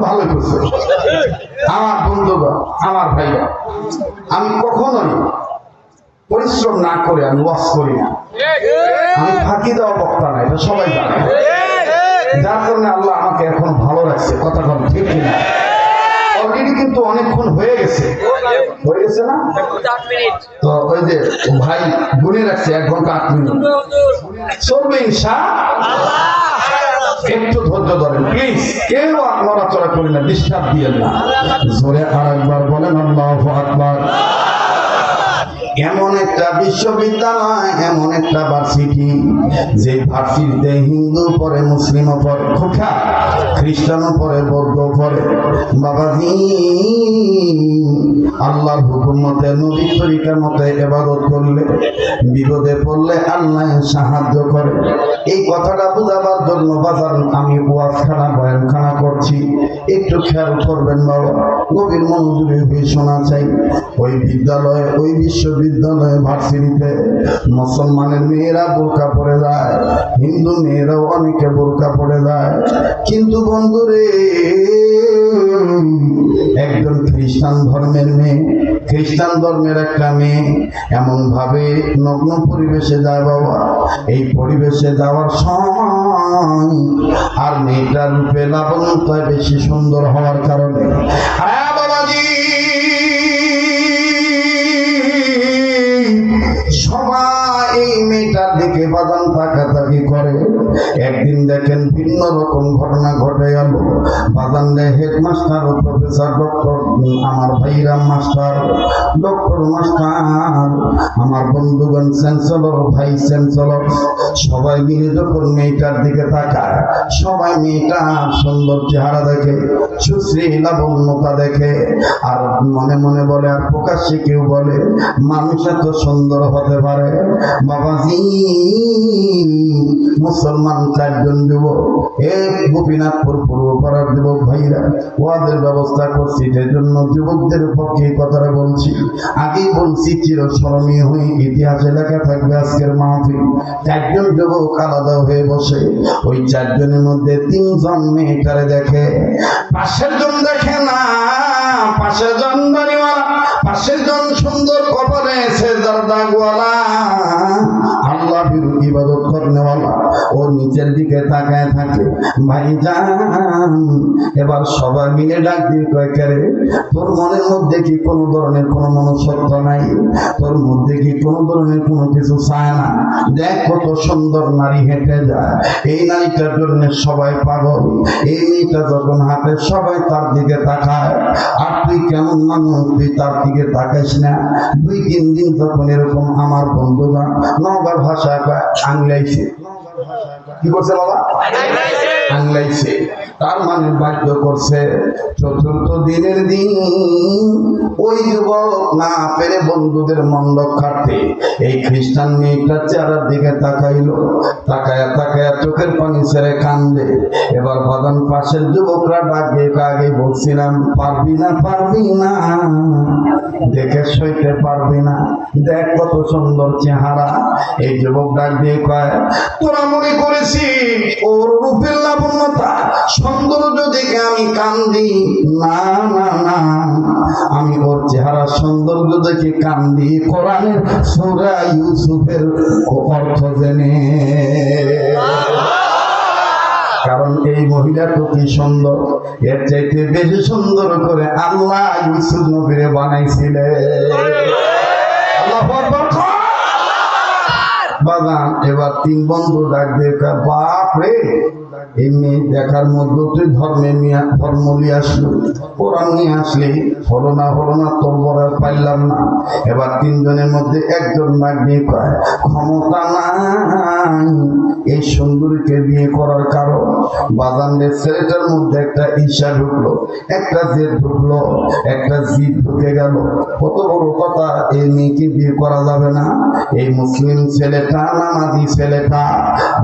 ভালো করছে। আমার বন্ধুগণ, আমার ভাইরা, আমি কখনোই পরিশ্রম না করে আমি ওয়াজ করি না। আমি ফাঁকি দেওয়া বক্তা না, এটা সবাই জানে। যার কারণে আল্লাহ আমাকে এখন ভালো রাখছে। কথা বল ঠিক কিনা? অলরেডি কিন্তু অনেকক্ষণ হয়ে গেছে না? তো ওই যে ভাই গুনে রাখছে 1 ঘন্টা 8 মিনিট চলবে ইনশাআল্লাহ। একটু ধৈর্য ধরেন প্লিজ, কেউ নড়াচড়া করি না, ডিস্টার্ব দিয়েন না। জোরে আরেকবার বলেন আল্লাহু আকবার। এমন একটা বিশ্ববিদ্যালয়, এমন একটা ভার্সিটি, যে ভার্সিটিতে হিন্দু পড়ে, মুসলিমও পড়ে, খোকা খ্রিস্টানও পড়ে, বৌদ্ধ পড়ে। বাবাজি আল্লাহর হুকুম মতে, নবীর তরিকার মতে ইবাদত করলে, বিপদে পড়লে আল্লাহ সাহায্য করে। এই কথাটা বোঝাবার জন্য বাজার আমি ওয়াজখানা বয়ানখানা করছি, একটু খেয়াল করবেন বাবা। নবীর মনোযোগে শোনা চাই। ওই বিদ্যালয়ে, ওই বিশ্ববিদ্যালয়ে ভার্সিটিতে মুসলমানের মেয়েরা বোরকা পরে যায়, হিন্দু মেয়েরাও অনেকে বোরকা পরে যায়। কিন্তু বন্ধুরে, একজন খ্রিস্টান ধর্মের মেয়ে, খ্রিস্টান ধর্মের একটা মেয়ে এমন ভাবে নগ্ন পরিবেশে যায় বাবা, এই পরিবেশে যাওয়ার সময় আর মেয়েটার রূপে লাবণ্য বেশি সুন্দর হওয়ার কারণে সবাই এই মেয়েটার দিকে বাদান তাকাতাকি করে। একদিন দেখেন ভিন্ন রকম ঘটনা ঘটে গেল। বাদানরে হেডমাস্টার ও প্রফেসর, ডক্টর, আমার ভাইরা মাস্টার, ডক্টর মাস্টার, আমার বন্ধুগণ চ্যান্সেলর, ভাইস চ্যান্সেলর, সবাই মিলে যখন মেয়েটার দিকে তাকায়, সবাই মেয়েটার সুন্দর চেহারা দেখে, সুশ্রী লাবণ্যতা দেখে, আর মনে মনে বলে, আর প্রকাশ্যে কেউ বলে, মানুষ এত সুন্দর হতে পারে। বাবাজি মুসলমান 4 জন যুবক, গোপীনাথপুর পূর্বপাড়ার যুবক ভাইরা, ওয়াজের ব্যবস্থা করছি, সেজন্য যুবকদের পক্ষে কথাটা বলছি। আগেই বলছি, চিরস্মরণীয় হয়ে ইতিহাসে লেখা থাকবে আজকের মাহফিল। 4 জন যুবক আলাদা হয়ে বসে, ওই 4 জনের মধ্যে 3 জন মেয়েটারে দেখে, পাশের জন দেখে না। পাশের জন বাড়িওয়ালা, পাশের জন সুন্দর কপালে সেজদার দাগওয়ালা, আল্লাহ বিরুদ্ধ ইবাদত করনেওয়ালা, ও নিচের দিকে তাকায় থাকে। ভাইজান এবার সবাই মিলে ডাক দিয়ে কয়, কে রে, তোর মনের মধ্যে কি কোনো ধরনের কোনো মনুষ্যত্ব নাই? তোর মধ্যে কি কোনো ধরনের কোনো কিছু চায় না? দেখ কত সুন্দর নারী হেঁটে যায়, এই নারীটার জন্য সবাই পাগল। এই মেয়েটা যখন হাঁটে সবাই তার দিকে তাকায়, আর তুই কেমন মানুষ, তুই তার দিকে তাকাইস না? 2-3 দিন যখন এরকম আমার বন্ধুরা নগর ভাষা আংলাইছে, কি করছে বাবা? আংলাইছে, তার মানে বাধ্য করছে। 4th দিনের দিন ওই যুবক না পেরে বন্ধুদের মন রক্ষার্থে এই খ্রিস্টান মেয়েটার চেহারার দিকে তাকাইলো। তাকায়া তাকায়া চোখের পানি ছেড়ে কান্দে। এবার বাগান পাশের যুবকরা ডাকে, আগে বলছিলাম পারবি না, পারবি না, দেখে সইতে পারবি না, দেখ কত সুন্দর চেহারা। এই যুবক ডাক দিয়ে কয়, তোরা মনে করেছি ওর রূপের লাবণ্যতা, সৌন্দর্য দেখে আমি কান্দি? না না না, আমি ওর চেহারা সৌন্দর্য দেখে কান্দি কোরআনের সূরা ইউসুফের অর্থ জেনে। কারণ এই মহিলা তো কি সুন্দর, এর চাইতে বেশি সুন্দর করে আল্লাহ ইউসুফ নবীরে বানাইছিলেন। আল্লাহু আকবার। বাজান এবার 3 বন্ধু ডাক দিয়ে, বাপ রে, এমনি দেখার মধ্যে তুই ধর্ম নিয়ে আসলো, কোরআন নিয়ে আসলি, হলো না, তোর বড় পাইলাম না। এবার 3 জনের মধ্যে একজন ডাক দিয়ে কয়, ক্ষমতা নাই এই সুন্দরীকে বিয়ে করার কারণ। বাজানের ছেলেটার মধ্যে একটা ঈর্ষা ঢুকলো, একটা জেদ ঢুকলো, একটা জিদ ঢুকে গেল। কত বড় কথা, এই মেয়েকে বিয়ে করা যাবে না। এই মুসলিম ছেলেটা, নামাজি ছেলেটা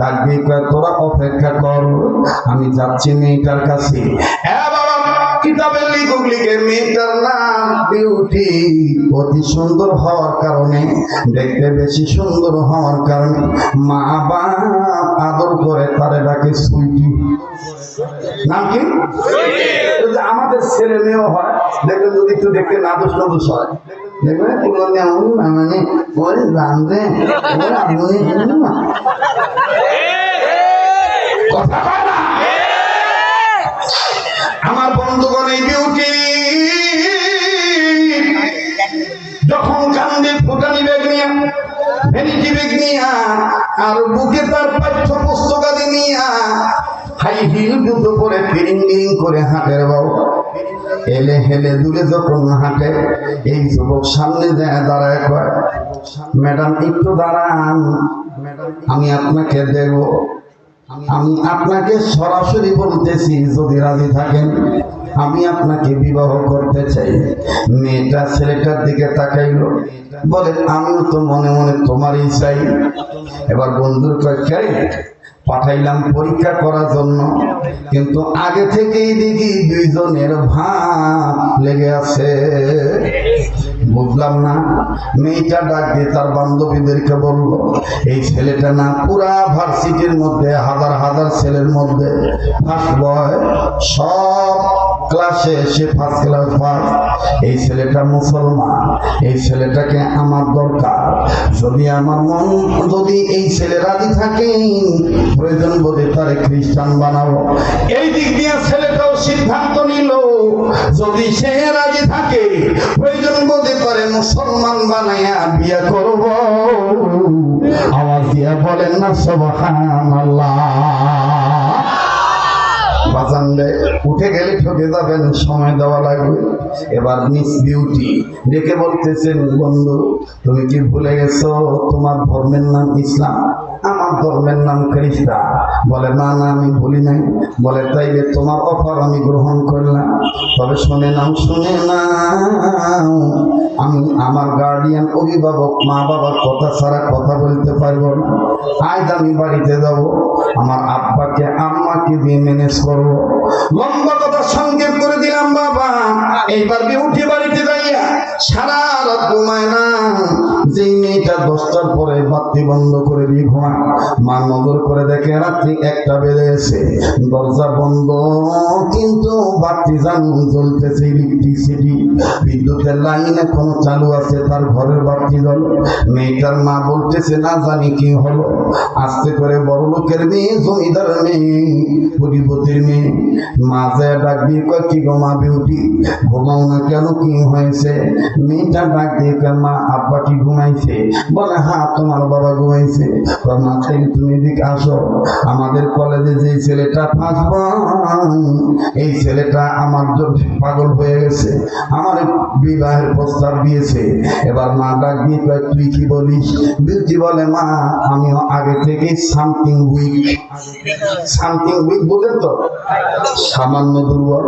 ডাক দিয়ে কয়, তোরা অপেক্ষা কর, আমি যাচ্ছি মেয়েটার কাছে। কিতাবের লেখক লিখে মেয়েটার নাম বিউটি, অতি সুন্দর হওয়ার কারণে, দেখতে বেশি সুন্দর হওয়ার কারণে মা বাপ আদর করে তারে ডাকে সুইটি। নাম কি? আমাদের ছেলে মেয়েও হয়, দেখবেন যদি একটু দেখতে নাদুস নাদুস হয়, দেখবেন মানে ওই রান্ধে কথা কয় না। আমার বন্ধুগণ, এই বিউটি যখন কান্দে ফুটানি ব্যাগ নিয়া, ভ্যানিটি ব্যাগ নিয়া, আর বুকে তার পাঠ্য পুস্তকাদি নিয়া, হাই হিল জুতো করে ফিরিং ফিরিং করে হাঁটের বাবু, এলে হেলে দূরে যখন হাঁটে, এই যুবক সামনে যায় দাঁড়ায় কয়, ম্যাডাম একটু দাঁড়ান, আমি আপনাকে দেব। আমি আপনাকে সরাসরি বলতেছি, যদি রাজি থাকেন আমি আপনাকে বিবাহ করতে চাই। মেয়েটা ছেলেটার দিকে তাকাইল, বলে আমিও তো মনে মনে তোমারই চাই। এবার বন্ধুর কয়েক পাঠাইলাম পরীক্ষা করার জন্য, কিন্তু আগে থেকেই দেখি দুইজনের ভাব লেগে আছে। বুঝলাম না। মেয়েটা ডাক দিয়ে তার বান্ধবীদেরকে বলল, এই ছেলেটা না পুরা ভার্সিটির মধ্যে হাজার হাজার ছেলের মধ্যে ফার্স্ট বয়, সব ক্লাসে সে ফার্স্ট ক্লাস ফার্স্ট। এই ছেলেটা মুসলমান, এই ছেলেটাকে আমার দরকার। যদি আমার মন, যদি এই ছেলে রাজি থাকে, প্রয়োজন বোধে তারে খ্রিস্টান বানাবো। এই দিক দিয়ে ছেলেটাও সিদ্ধান্ত নিল, যদি সে রাজি থাকে প্রয়োজন বোধে তারে মুসলমান বানাইয়া বিয়ে করব। আওয়াজ দিয়া বলেন না সুবহানাল্লাহ। বাজানলে উঠে গেলে ঠকে যাবেন, সময় দেওয়া লাগবে। এবার মিস বিউটি ডেকে বলতেছেন, বন্ধু তুমি কি ভুলে গেছো তোমার ধর্মের নাম ইসলাম, আমার ধর্মের নাম খ্রিস্টান? বলে না না আমি ভুলি নাই। বলে তাইলে তোমার অফার আমি গ্রহণ করলাম, তবে শুনে নাও, শুনে নাও, আমি আমার গার্ডিয়ান অভিভাবক মা বাবার কথা ছাড়া কথা বলতে পারবো না। আজ আমি বাড়িতে যাব, আমার আব্বাকে আম্মাকে দিয়ে ম্যানেজ করবো। লম্বা কথা সংক্ষেপ করে দিলাম বাবা। এইবার বিউটি বাড়িতে যাইয়া সারা রাত ঘুমায় না। যেই মেয়েটা 10টার পরে বাতি বন্ধ করে দিয়ে ঘুমায়, মা নজর করে দেখে রাত্রি 1টা বেজে গেছে, দরজা বন্ধ, কিন্তু বাতি জ্বলতেছে, ইলেকট্রিসিটি বিদ্যুতের লাইন এখনো চালু আছে, তার ঘরের বাতি জ্বল। মেয়েটার মা বলতেছে, না জানি কি হলো, আস্তে করে বড় লোকের মেয়ে, জমিদার মেয়ে, পুঁজিপতির মেয়ে। মাঝে ডাক দিয়ে কয়, কি গো মা বিউটি, ঘুমাও না কেন, কি হয়েছে? মেয়েটা ডাক দিয়ে কয়, মা আব্বা কি ঘুমাইছে? বলে হ্যাঁ তোমার বাবা ঘুমাইছে। মা তাইলে তুমি এদিকে আসো, আমাদের কলেজে যে ছেলেটা ফার্স্ট এই ছেলেটা আমার জন্য পাগল হয়ে গেছে, আমার বিবাহের প্রস্তাব দিয়েছে। এবার মা ডাক দিয়ে কয়, তুই কি বলিস? বিউটি বলে, মা আমিও আগে থেকে সামথিং উইক। সামথিং উইক বোঝেন তো, সামান্য দুর্বল।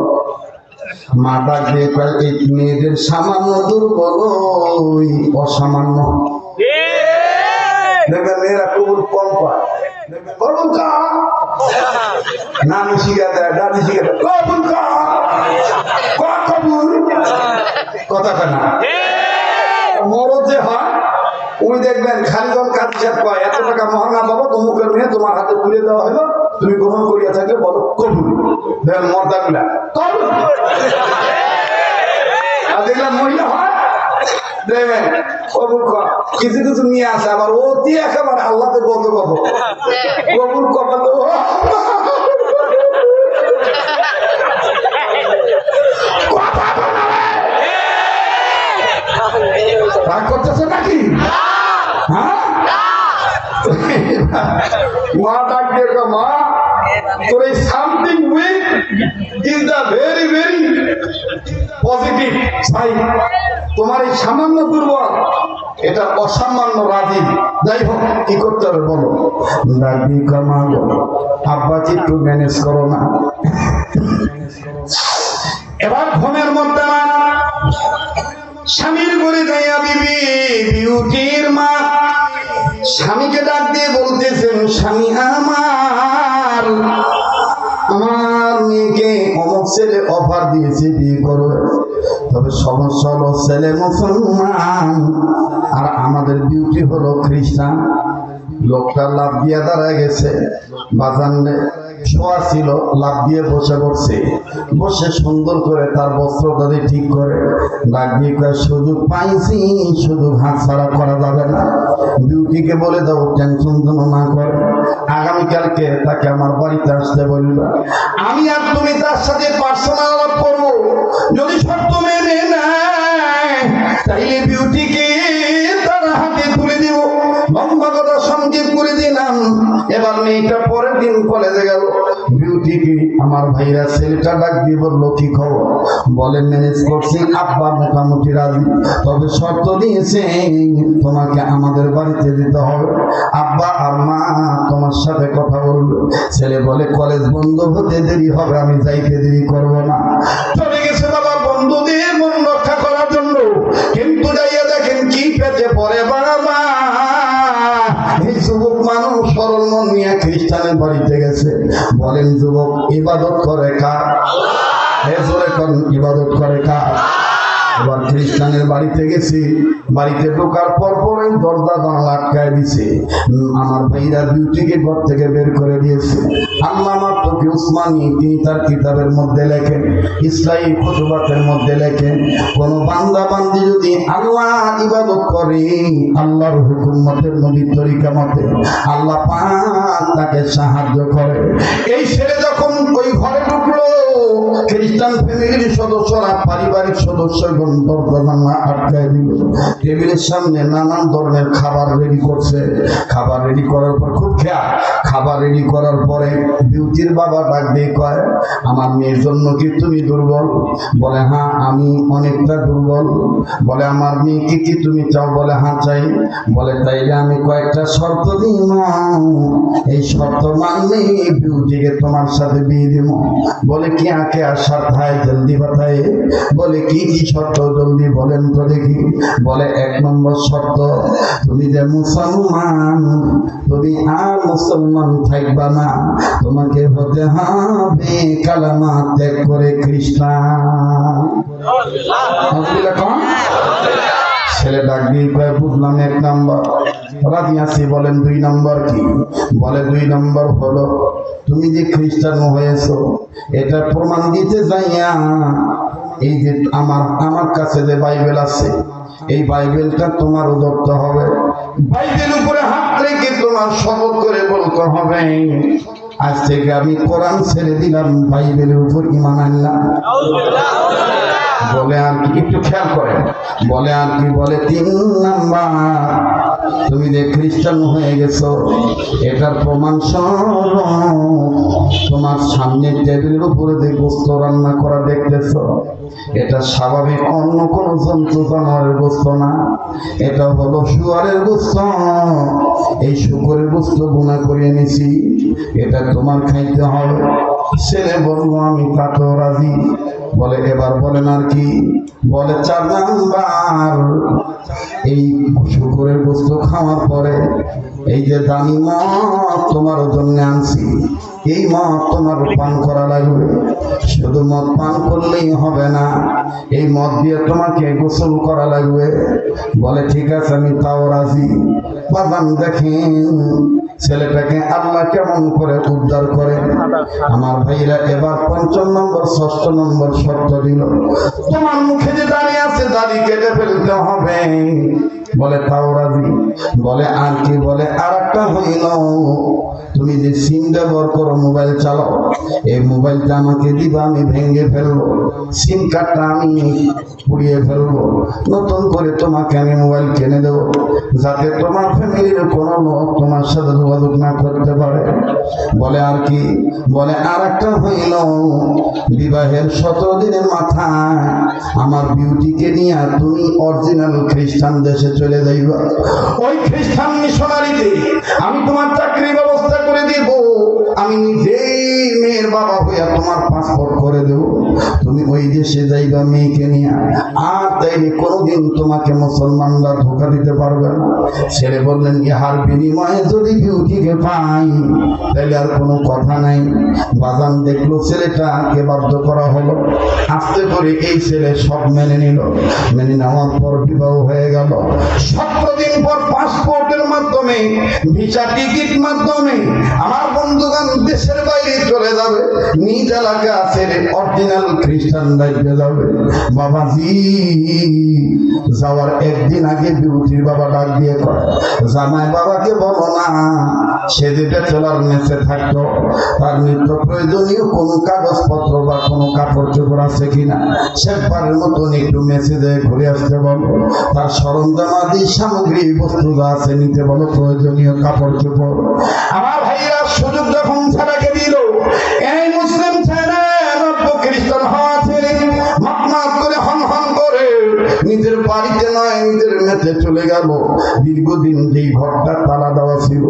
মা ডাক দিয়ে কয়, এই মেয়েদের সামান্য দুর্বল ওই অসামান্য। দেখবেন মেয়েরা কবুল কম পায়, কবুল কা নানি শিখা দেয়, দাদি শিখা দেয়, কবুল কা কবুল কথা না। মরদ যে হয় উনি দেখবেন খালি যখন কাজ পায়, এত টাকা মহানা পাবো, তমুকের মেয়ে তোমার হাতে তুলে দেওয়া হলো, তুমি গ্রহণ করিয়া থাকলে বলো কবুল। দেখবেন মর্দা গুলা কবুল। আর দেখলাম মহিলা হয়, দেখবেন কবুল কর, কিছু কিছু নিয়ে আসে, আবার অতি একেবারে আল্লাহতে বন্ধ কব কবুল কপাল রাগ করতেছে নাকি? হ্যাঁ, মা ডাক দিয়ে, মা তোর এই something weak is the very very positive sign. তোমার এই সামান্য দুর্বল, এটা অসামান্য রাজি। যাই হোক, কি করতে হবে বলো? দাদি কামা আব্বাজি একটু ম্যানেজ করো না। এবার ঘুমের মধ্যে স্বামীর ঘরে যাইয়া বিবি বিউটির মা স্বামীকে ডাক দিয়ে বলতেছেন, স্বামী আমার, আমার মেয়েকে অমুক ছেলে অফার দিয়েছে বিয়ে করবে, তবে সমস্যা হলো ছেলে মুসলমান আর আমাদের বিউটি হলো খ্রিস্টান। লোকটা লাভ দিয়ে দাঁড়ায় গেছে, বাজানে শোয়া ছিল, লাভ দিয়ে বসে পড়ছে, বসে সুন্দর করে তার বস্ত্রটা দিয়ে ঠিক করে ডাক দিয়ে কয়, সুযোগ পাইছি, সুযোগ হাত ছাড়া করা যাবে না। বিউটিকে বলে দাও টেনশন যেন না করে, আগামীকালকে তাকে আমার বাড়িতে আসতে বলবা, আমি আর তুমি তার সাথে পার্সোনাল আলাপ করবো। যদি শর্ত মেনে নেয় তাইলে বিউটিকে তার হাতে তুলে দিব। লম্বা কথা সংক্ষেপ করে দিলাম। এবার মেয়েটা পরের দিন কলেজে গেল, বিউটিকে আমার ভাইরা ছেলেটা ডাক দিয়ে বলল, কি খবর? বলে ম্যানেজ করছি, আব্বা মোটামুটি রাজি, তবে শর্ত দিয়েছে তোমাকে আমাদের বাড়িতে দিতে হবে, আব্বা আর মা তোমার সাথে কথা বলবে। ছেলে বলে, কলেজ বন্ধ হতে দেরি হবে, আমি যাইতে দেরি করব না। চলে গেছে বাবা বন্ধুদের মন রক্ষা করার জন্য, কিন্তু যাইয়া দেখেন কি পেতে পড়ে বাবা। এই যুবক মানুষ সরল মন নিয়ে খ্রিস্টানের বাড়িতে গেছে। বলেন যুবক, ইবাদত করে কার? ইবাদত করে কার? এবার খ্রিস্টানের বাড়িতে গেছি, বাড়িতে ঢোকার পর পরই দরজা জানালা আটকায় দিছে। আমার ভাইরা বিউটিকে ঘর থেকে বের করে দিয়েছে। আল্লামা তকি উসমানী তিনি তার কিতাবের মধ্যে লেখেন, ইসলামী খুতুবাতের মধ্যে লেখেন, কোন বান্দা বান্দি যদি আল্লাহ ইবাদত করে আল্লাহর হুকুম মতে, নবীর তরিকা মতে, আল্লাহ পাক তাকে সাহায্য করে। এই ছেলে যখন ওই ঘরে ঢুকলো, খ্রিস্টান ফ্যামিলির সদস্যরা, পারিবারিক সদস্যগণ দরজা জানলা আটকায় দিল। টেবিলের সামনে নানান ধরনের খাবার রেডি করছে। খাবার রেডি করার পর খুব খেয়াল, খাবার রেডি করার পরে বিউটির বাবা ডাক দিয়ে কয়, আমার মেয়ের জন্য কি তুমি দুর্বল? বলে হ্যাঁ আমি অনেকটা দুর্বল। বলে আমার মেয়েকে কি তুমি চাও? বলে হ্যাঁ চাই। বলে তাইলে আমি কয়েকটা শর্ত দিই, এই শর্ত মানলেই বিউটিকে তোমার সাথে বিয়ে দিব। বলে কি আকে আসার ভাই জলদি বাতায়। বলে কি কি শর্ত জলদি বলেন তো দেখি। বলে এক নম্বর শর্ত, তুমি যে মুসলমান, তুমি আর মুসলমান থাকবা না, তোমাকে হতে হবে কালেমা ত্যাগ করে খ্রিস্টান। ছেলে ডাক দিয়ে কয়, বুঝলাম এক নম্বর, রাজি আছি। বলেন দুই নম্বর কি? বলে দুই নম্বর হলো তুমি যে খ্রিস্টান হয়েছো এটা প্রমাণ দিতে যাইয়া এই যে আমার কাছে যে বাইবেল আছে, এই বাইবেলটা তোমারও ধরতে হবে। বাইবেল উপরে হাত রেখে তোমার শপথ করে বলতে হবে, আজ থেকে আমি কোরআন ছেড়ে দিলাম, বাইবেলের উপর ঈমান আনলাম। বলে আর কি? একটু খেয়াল করেন। বলে আর কি? বলে তিন নাম্বার, তুমি যে খ্রিস্টান হয়ে গেছো এটার প্রমাণ তোমার সামনে টেবিলের উপরে যে গোস্ত রান্না করা দেখতেছো, এটা স্বাভাবিক অন্য কোনো জন্তু জানোয়ারের গোস্ত না, এটা হলো শুয়ারের গোস্ত। এই শুকরের গোস্ত বোনা করে এনেছি, এটা তোমার খাইতে হবে। ছেলে বলল আমি তাতেও রাজি। বলে এবার বলেন আর কি? বলে চার নাম্বার, এই শুকরের গোস্ত খাওয়ার পরে এই যে দামি মদ তোমার জন্য আনছি, এই মদ তোমার পান করা লাগবে। শুধু মদ পান করলেই হবে না, এই মদ দিয়ে তোমাকে গোসল করা লাগবে। বলে ঠিক আছে আমি তাও রাজি। বাদাম দেখেন ছেলেটাকে আল্লাহ কেমন করে উদ্ধার করে। আমার ভাইরা এবার পঞ্চম নম্বর ষষ্ঠ নম্বর শর্ত দিল, তোমার মুখে যে দাঁড়িয়ে আছে দাড়ি কেটে ফেলতে হবে। বলে তাও রাজি। বলে আর কি? বলে আর একটা হইল, তুমি যে সিম ব্যবহার করো, মোবাইল চালাও, এই মোবাইলটা আমাকে দিবা, আমি ভেঙে ফেলবো, সিম কার্ডটা আমি পুড়িয়ে ফেলবো, নতুন করে তোমাকে আমি মোবাইল কিনে দেবো, যাতে তোমার ফ্যামিলির কোনো লোক তোমার সাথে যোগাযোগ না করতে পারে। বলে আর কি? বলে আর একটা হইল, বিবাহের 17 দিনের মাথায় আমার বিউটিকে নিয়ে তুমি অরিজিনাল খ্রিস্টান দেশে চলে যাইবা। ওই খ্রিস্টান মিশনারিতে আমি তোমার চাকরির ব্যবস্থা করে দিব, আমি নিজেই মেয়ের বাবা হইয়া তোমার পাসপোর্ট করে দেব, তুমি ওই দেশে যাইবা মেয়েকে নিয়ে, আর তাইলে কোনোদিন তোমাকে মুসলমানরা ধোকা দিতে পারবে না। ছেলে বললেন, ইহার বিনিময়ে যদি বিউটিকে পাই তাইলে আর কোনো কথা নাই। বাজান দেখলো ছেলেটাকে বাধ্য করা হলো, আস্তে করে এই ছেলে সব মেনে নিল। মেনে নেওয়ার পর বিবাহ হয়ে গেল। 17 দিন পর পাসপোর্টের মাধ্যমে, ভিসা টিকিট মাধ্যমে আমার বন্ধুগণ দেশের বাইরে চলে যাবে, নিজ এলাকা ছেড়ে অরিজিনাল খ্রিস্টান রাজ্যে যাবে। বাবাজি যাওয়ার একদিন আগে বিউটির বাবা ডাক দিয়ে কয়, জামাই বাবাকে বলো না সে যে ব্যাচেলর মেসে থাকতো তার নিত্য প্রয়োজনীয় কোনো কাগজপত্র বা কোনো কাপড় চোপড় আছে কিনা শেষবারের মতন একটু মেসে দিয়ে ঘুরে আসতে বলো, তার সরঞ্জামাদি সামগ্রী বস্তু যা আছে নিতে বলো, প্রয়োজনীয় কাপড় চোপড়। আমার ভাইরা সুযোগ যখন ছেলেকে দিল, এই মুসলিম ছেলে নব্য খ্রিস্টান হওয়া ছেলে মাপ করে হন হন করে নিজের বাড়িতে নয় নিজের মেতে চলে গেল। দীর্ঘদিন যেই ঘরটা তালা দেওয়া ছিল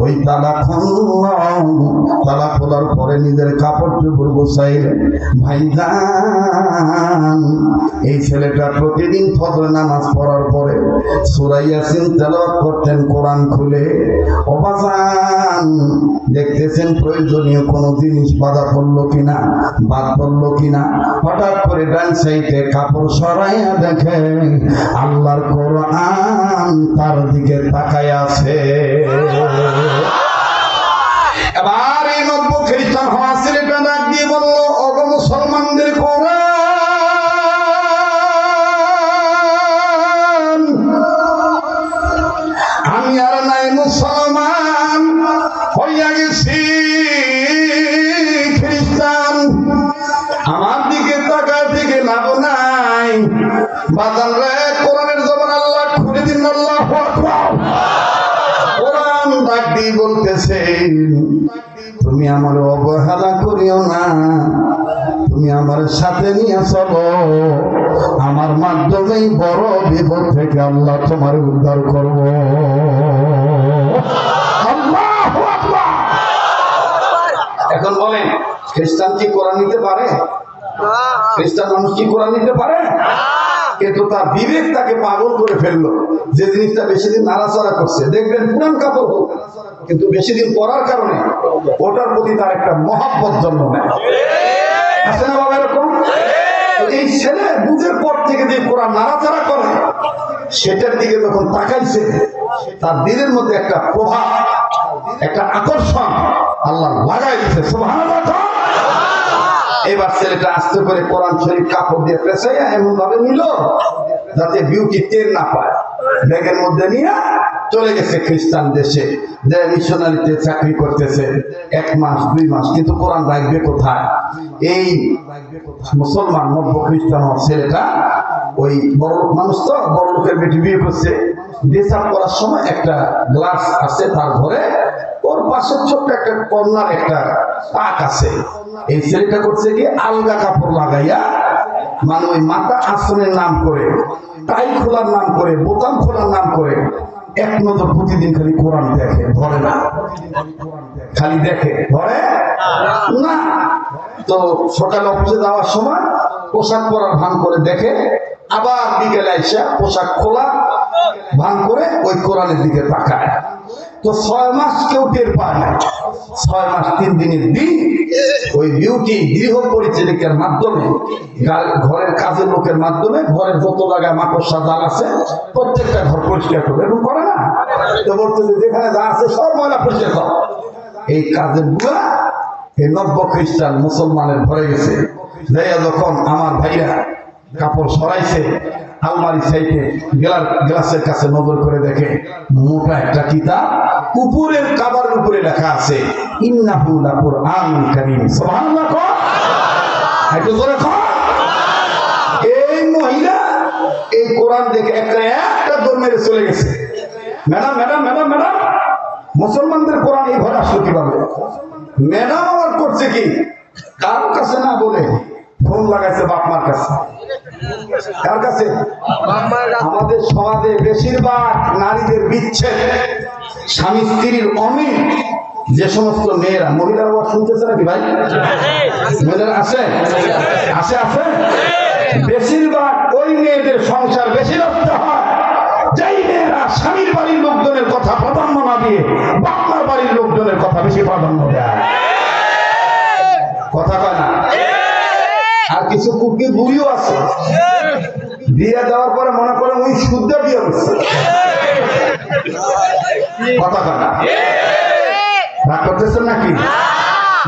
ওই তালা খুললাম, তালা খোলার পরে নিজের কাপড় চোপড় গোছাইলেন। ভাইজান এই ছেলেটা প্রতিদিন ফজর নামাজ পড়ার পরে সূরা ইয়াসিন তেলাওয়াত করতেন কোরআন খুলে। অবাজান দেখতেছেন প্রয়োজনীয় কোনো জিনিস বাধা পড়লো কিনা, বাদ পড়লো কিনা। হঠাৎ করে ডান সাইডে কাপড় সরাইয়া দেখে আল্লাহর কোরআন তার দিকে তাকায় আছে। এবার এই নব্য খ্রিস্টান হওয়া ছেলেটা ডাক দিয়ে বলল, অগ মুসলমানদের কোরআন, আমি আর নাই মুসলমান হইয়া গেছি খ্রিস্টান, আমার দিকে তাকায় থেকে লাভ নাই। বাজান রে কোরআনের জবান আল্লাহ খুলে দিন। আল্লাহু আকবার। কোরআন ডাক দিয়ে বলতেছে, তুমি আমার অবহেলা করিও না, তুমি আমার সাথে নিয়ে চলো, আমার মাধ্যমেই বড় বিপদ থেকে আল্লাহ তোমার উদ্ধার করব। আল্লাহু আকবার। এখন বলেন, খ্রিস্টান কি কোরআন নিতে পারে? খ্রিস্টান মানুষ কি কোরআন নিতে পারে? কিন্তু তার বিবেক তাকে পাগল করে ফেললো। যে জিনিসটা বেশি দিন নাড়াচাড়া করছে, দেখবেন পুরান কাপড় হোক, কিন্তু বেশি দিন পরার কারণে ওটার প্রতি তার একটা মহব্বত জন্ম নেয়। আছে না বাবা এরকম? এই ছেলে বুঝের পর থেকে যে কোরআন নাড়াচাড়া করে, সেটার দিকে যখন তাকাইছে তার দিলের মধ্যে একটা প্রভাব, একটা আকর্ষণ আল্লাহ লাগাই দিচ্ছে। সুবহানাল্লাহ। এবার ছেলেটা আস্তে করে কোরআন শরীফ কাপড় দিয়ে পেঁচাইয়া এমন ভাবে নিল যাতে বিউটি টের না পায়। ব্যাগের মধ্যে নিয়ে চলে গেছে খ্রিস্টান দেশে, যে মিশনারিতে চাকরি করতেছে 1 মাস 2 মাস, কিন্তু কোরআন রাখবে কোথায়? এই মুসলমান নব্য খ্রিস্টান ছেলেটা ওই বড় লোক মানুষ, তো বড় লোকের বেটি বিয়ে করছে, ডিসার্ভ করার সময় একটা গ্লাস আছে তার ঘরে, ওর পাশে ছোট্ট একটা কর্নার একটা তাক আছে। এই ছেলেটা করছে কি, আলগা কাপড় লাগাইয়া, মানে ওই মাথা আসনের নাম করে, টাই খোলার নাম করে, বোতাম খোলার নাম করে এক নজর প্রতিদিন খালি কোরআন দেখে, ধরে না, খালি দেখে, ধরে না। তো সকালে অফিসে যাওয়ার সময় পোশাক পরার ভান করে দেখে, আবার বিকেলে এসে পোশাক খোলা ভান করে ওই কোরআনের দিকে তাকায়। তো 6 মাস কেউ টের পায় না। 6 মাস 3 দিনের দিন ওই বিউটি গৃহ পরিচালিকার মাধ্যমে, ঘরের কাজের লোকের মাধ্যমে ঘরের যত জায়গায় মাকড়সা জাল আছে প্রত্যেকটা ঘর পরিষ্কার করবে। এরকম করে না? তো বলতেছে যেখানে যা আছে সব ময়লা পরিষ্কার কর। এই কাজের বুয়া এই নব্য খ্রিস্টান মুসলমানের ঘরে গেছে, যাইয়া যখন আমার ভাইরা কাপড় সরাইছে, আলমারি সাইডে গ্লাসের কাছে নজর করে দেখে মোটা একটা কিতাব, উপরের কাবারের উপরে লেখা আছে ইন্নাহু লাকুরআনুল কারীম। সুবহানাল্লাহ। একটু জোরে কর। এই মহিলা এই কোরআন দেখে একটা দৌড় মেরে চলে গেছে। ম্যাডাম ম্যাডাম ম্যাডাম ম্যাডাম, মুসলমানদের কোরআন এই ঘরে আসলো কিভাবে? ম্যাডাম আবার করছে কি, কারো কাছে না বলে ফোন লাগাইছে বাপ মার কাছে। কার কাছে? আমাদের সমাজে বেশিরভাগ নারীদের বিচ্ছেদ, স্বামী স্ত্রীর অমিল, যে সমস্ত মেয়েরা, মহিলারা শুনতেছে নাকি ভাই? মহিলারা আসে আসে আসে বেশিরভাগ ওই মেয়েদের সংসার বেশি নষ্ট হয় যেই মেয়েরা স্বামীর বাড়ির লোকজনের কথা প্রাধান্য না দিয়ে বাপমার বাড়ির লোকজনের কথা বেশি প্রাধান্য দেয়। কথা কয় না? আর কিছু কুকি বুড়িও আছে, বিয়ে দেওয়ার পরে মনে করে ওই শুদ্ধ বিয়ে হচ্ছে। কথা কয় না? রাগ করতেছেন নাকি?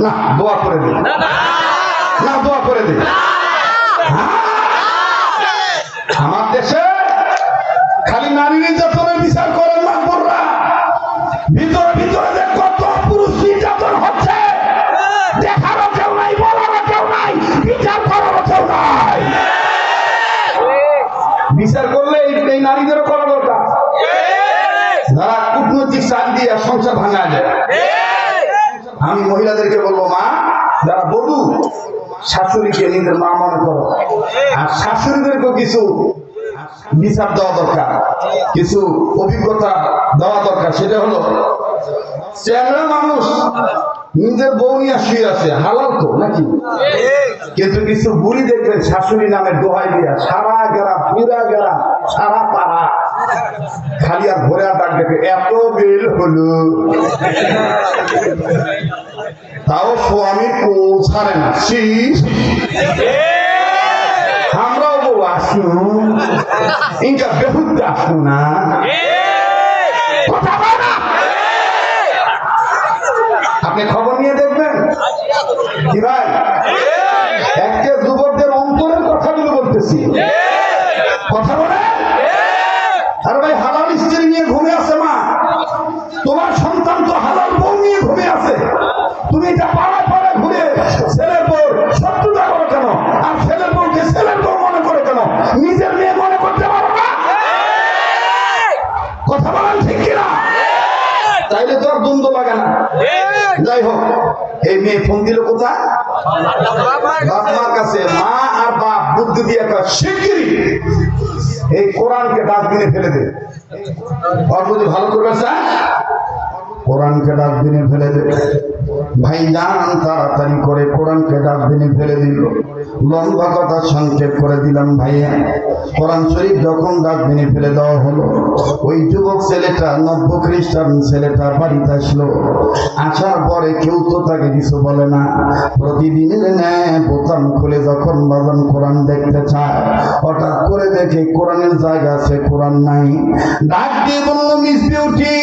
না, দোয়া করে দিন, না দোয়া করে দিন। আমার দেশে খালি নারী নির্যাতনের বিচার করেন না, ভিতরে ভিতরে যে কত পুরুষ নির্যাতন হচ্ছে দেখারও কেউ নাই, বলারও কেউ নাই, বিচার করারও কেউ নাই। বিচার করলে এই নারীদেরও করা দরকার, যারা কূটনৈতিক চাল দিয়ে সংসার ভাঙা যায়। আমি মহিলাদেরকে বলবো, মা যারা বধূ শাশুড়িকে নিজের মা মনে করো, আর শাশুড়িদেরকেও কিছু বিচার দেওয়া দরকার, কিছু অভিজ্ঞতা দেওয়া দরকার। সেটা হলো, চেংড়া মানুষ নিজের বউ নিয়ে শুয়ে আছে, হালাল তো নাকি? কিন্তু কিছু বুড়ি দেখবেন শাশুড়ি নামে দোহাই দিয়া সারা গেরা পুরা গেরা সারা পাড়া খালি আর ভরে আর ডাক দেখে, এত বিল হলো তাও স্বামীর কোল ছাড়ে না। আমরাও বউ আসুন, ইনকা বেহুদ আসুন না, কথা বল না। আপনি খবর নিয়ে দেখবেন কি ভাই, একটা যুবকদের অন্তরের কথাগুলো বলতেছি, কথা বলে। আর ভাই হালাল স্ত্রী নিয়ে ঘুরে আছে মা, তোমার সন্তান তো হালাল বউ নিয়ে ঘুরে আছে, তুমি এটা পাড়ায় পাড়ায় ঘুরে ছেলের বউ শত্রুতা করো কেন? আর ছেলের বউকে ছেলের বউ মনে করে কেন? নিজের মেয়ে মনে করতে পারো না? কথা বলেন ঠিক কিনা? তাইলে তো আর দ্বন্দ্ব লাগে না। যাই হোক, এই মেয়ে ফোন দিল কোথায়? বাপ মার কাছে। মা আর বাপ বুদ্ধি দিয়ে শিগগিরই এই কোরআনকে ডাস্টবিনে ফেলে দে। আর যদি ভালো করবে স্যার, কোরআনকে ডাস্টবিনে ফেলে দে। ভাই যান তাড়াতাড়ি করে কোরআনকে ডাস্টবিনে ফেলে দিল। লম্বা কথা সংক্ষেপ করে দিলাম ভাইয়া, কোরআন শরীফ যখন ডাস্টবিনে ফেলে দেওয়া হলো, ওই যুবক ছেলেটা, নব্য খ্রিস্টান ছেলেটা বাড়িতে আসলো। আসার পরে কেউ তো তাকে কিছু বলে না। প্রতিদিনের ন্যায় বোতাম খুলে যখন বাজান কোরআন দেখতে চায়, হঠাৎ করে দেখে কোরআনের জায়গা আছে, কোরআন নাই। ডাক দিয়ে বলল, মিস বিউটি,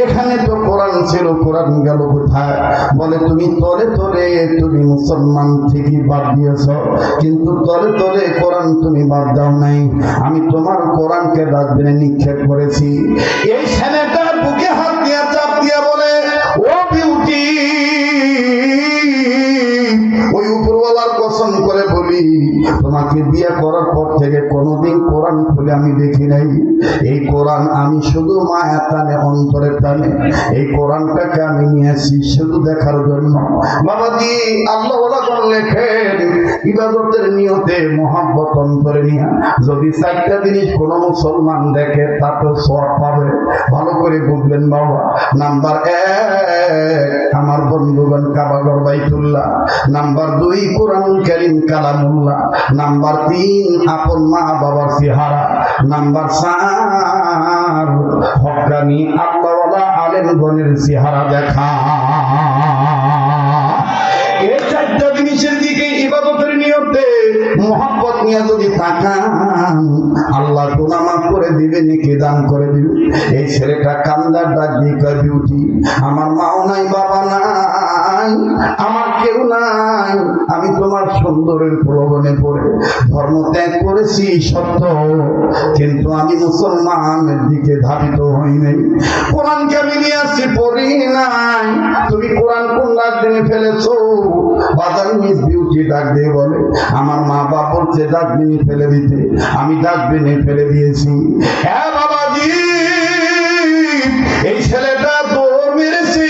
এখানে তো কোরআন ছিল, কোরআন গেল কোথায়? বলে, তুমি তলে তলে তুমি মুসলমান ঠিকই বাদ দিয়েছ, কিন্তু তলে তলে কোরআন তুমি বাদ দাও নাই। আমি তোমার কোরআনকে ডাস্টবিনে নিক্ষেপ করেছি। এই ছেলেটার বুকে হাত দিয়ে চাপ দিয়া বলে, ও বিউটি, ওই উপরওয়ালার কসম করে বলি, তোমাকে বিয়ে করার পর থেকে কোনোদিন কোরআন খুলে আমি দেখি নাই। এই কোরআন আমি শুধু মায়া টানে, অন্তরের টানে এই কোরআনটাকে আমি নিয়েছি শুধু দেখার জন্য। বাবাজি, আল্লাহ লেখেন, ইবাদতের নিয়তে মহাব্বত অন্তরে নিয়ে যদি চারটা জিনিস কোন মুসলমান দেখে তাতে সওয়াব পাবে। ভালো করে বুঝবেন বাবা। নাম্বার 1, আমার বন্ধুগণ, কাবাগর বাইতুল্লাহ। নাম্বার 2, কোরআনুল কারীম কালামুল্লাহ। নাম্বার 3, আপন মা বাবার চেহারা। নাম্বার 4, হক্কানি আল্লাহওয়ালা আলেমগণের চেহারা দেখা। এই 4টা জিনিসের দিকে ইবাদতের নিয়তে মোহাব্বত নিয়ে যদি তাকান, আল্লাহ গুনাহ মাফ করে দিবে, নেকি দান করে দিবে। এই ছেলেটা কান্দার ডাক দিয়ে কয়, বিউটি, আমার মাও নাই, বাবা নাই, আমার কেউ নাই, আমি তোমার সুন্দরের প্রলোভনে পড়ে ধর্ম ত্যাগ করেছি সত্য, কিন্তু আমি মুসলমানের দিকে ধাবিত হই নাই। কোরআনকে আমি নিয়ে আসছি, পড়ি নাই। তুমি কোরআন কোন ডাস্টবিনে ফেলেছো? বাজার মিস বিউটি ডাক দিয়ে বলে, আমার মা বাবা বলছে ডাস্টবিনে ফেলে দিতে, আমি ডাস্টবিনে ফেলে দিয়েছি। হ্যাঁ বাবাজি, এই ছেলেটা দৌড় মেরেছে,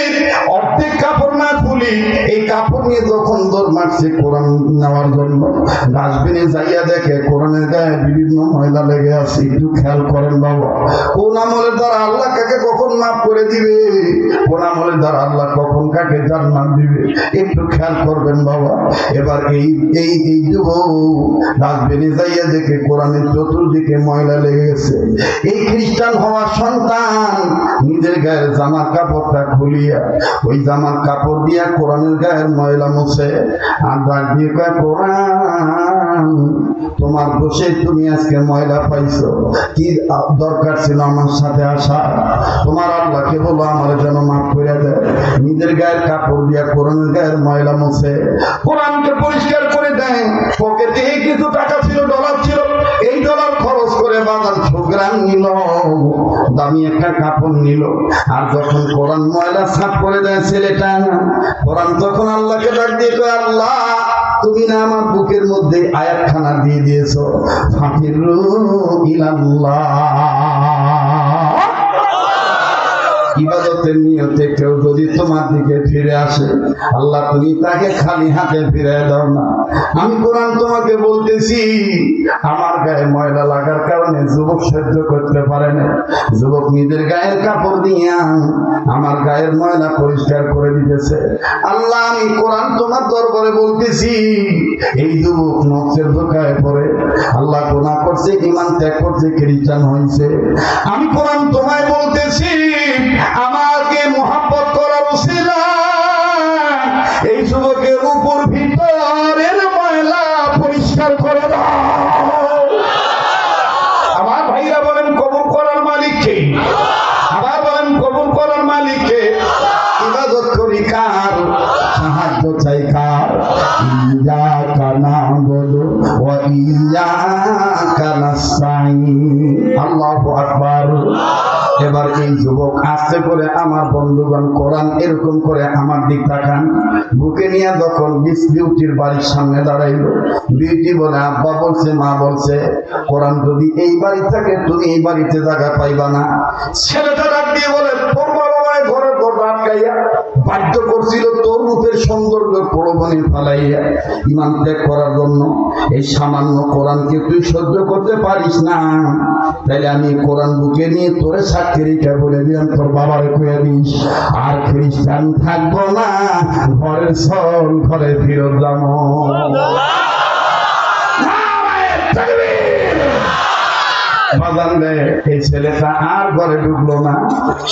অর্ধেক কাপড় না খুলি এই কাপড় নিয়ে যখন দৌড় মারছে কোরআন নেওয়ার জন্য, ডাস্টবিনে যাইয়া দেখে কোরআনের গায়ে বিভিন্ন ময়লা লেগে আছে। একটু খেয়াল করেন বাবা, কোন আমলের দ্বারা আল্লাহ কাকে কখন মাফ করে দিবে, কোন আমলের দ্বারা আল্লাহ কখন কাকে জান্নাত দিবে, একটু খেয়াল করবেন বাবা। এবার এই এই এই যুবক ডাস্টবিনে যাইয়া দেখে কোরআনের চতুর্দিকে ময়লা লেগে গেছে। এই খ্রিস্টান হওয়া সন্তান নিজের গায়ের জামার কাপড়টা খুলিয়া ওই জামার কাপড় দিয়া কোরআনের গায়ের ময়লা মুছে আর ডাক দিয়ে কয়, কোরআন তোমার দোষে তুমি আজকে ময়লা পাইছো, কি দরকার ছিল আমার সাথে আসা? তোমার আল্লাহকে বলো আমার যেন মাফ করে দেয়। নিজের গায়ের কাপড় দিয়া কোরআনের গায়ের ময়লা মুছে কোরআনকে পরিষ্কার করে দেয়। পকেটে কিছু টাকা ছিল, ডলার ছিল, এই ডলার খরচ করে বাজার ছোকরান নিল, দামি একটা কাপড় নিল। আর যখন কোরআন ময়লা সাফ করে দেয় ছেলেটা, কোরআন তখন আল্লাহকে ডাক দিয়ে কয়, আল্লাহ তুমি না আমার বুকের মধ্যে আয়াতখানা দিয়ে দিয়েছো, ফাকিরু ইলাল্লাহ। ইবাদতের নিয়তে কেউ যদি তোমার দিকে ফিরে আসে, আল্লাহ তুমি তাকে খালি হাতে ফিরে দাও না। আমি কোরআন তোমাকে বলতেছি, আমার গায়ে ময়লা লাগার কারণে যুবক সহ্য করতে পারে না। যুবক নিজের গায়ের কাপড় দিয়ে আমার গায়ের ময়লা পরিষ্কার করে দিতেছে। আল্লাহ আমি কোরআন তোমার দরবারে বলতেছি, এই যুবক নকশের ধোকায় পড়ে আল্লাহ গুনাহ করছে, ঈমান ত্যাগ করছে, খ্রিস্টান হয়েছে। আমি কোরআন তোমায় বলতেছি, আমাকে মুহাব্বত করার উসিলায় এই যুবকের উপর ভিতরের ময়লা পরিষ্কার করে দাও। আমার ভাইরা বলেন কবুল করার মালিক কে? আবার বলেন কবুল করার মালিক কে? ইবাদত করি কার, সাহায্য চাই কার? ইয়াকা না'বুদু ওয়া ইয়াকা নাস্তাঈন। আল্লাহু আকবার। এবার এই যুবক আস্তে করে, আমার বন্ধুগণ কোরআন এরকম করে আমার দিক তাকান, বুকে নিয়ে যখন বিউটির বাড়ির সামনে দাঁড়াইলো, বিউটি বলে, আব্বা বলছে, মা বলছে, কোরআন যদি এই বাড়ি থাকে তুমি এই বাড়িতে জায়গা পাইবা না। ছেলেটা ডাক দিয়ে বলে, তোর বাবা মায়ের ঘরের দরজা আটকাইয়া বাধ্য করছিল তোর রূপের সৌন্দর্য প্রলোভনে ফালাইয়া ঈমান ত্যাগ করার জন্য। এই সামান্য কোরআনকে তুই সহ্য করতে পারিস না, তাইলে আমি কোরআন বুকে নিয়ে তোরে সাক্ষীটা বলে দিলাম, তোর বাবারে কইয়া দিস আর খ্রিস্টান থাকবো না, ঘরের সব ঘরে ফিরত যাবো। এই ছেলেটা আর ঘরে ঢুকলো না,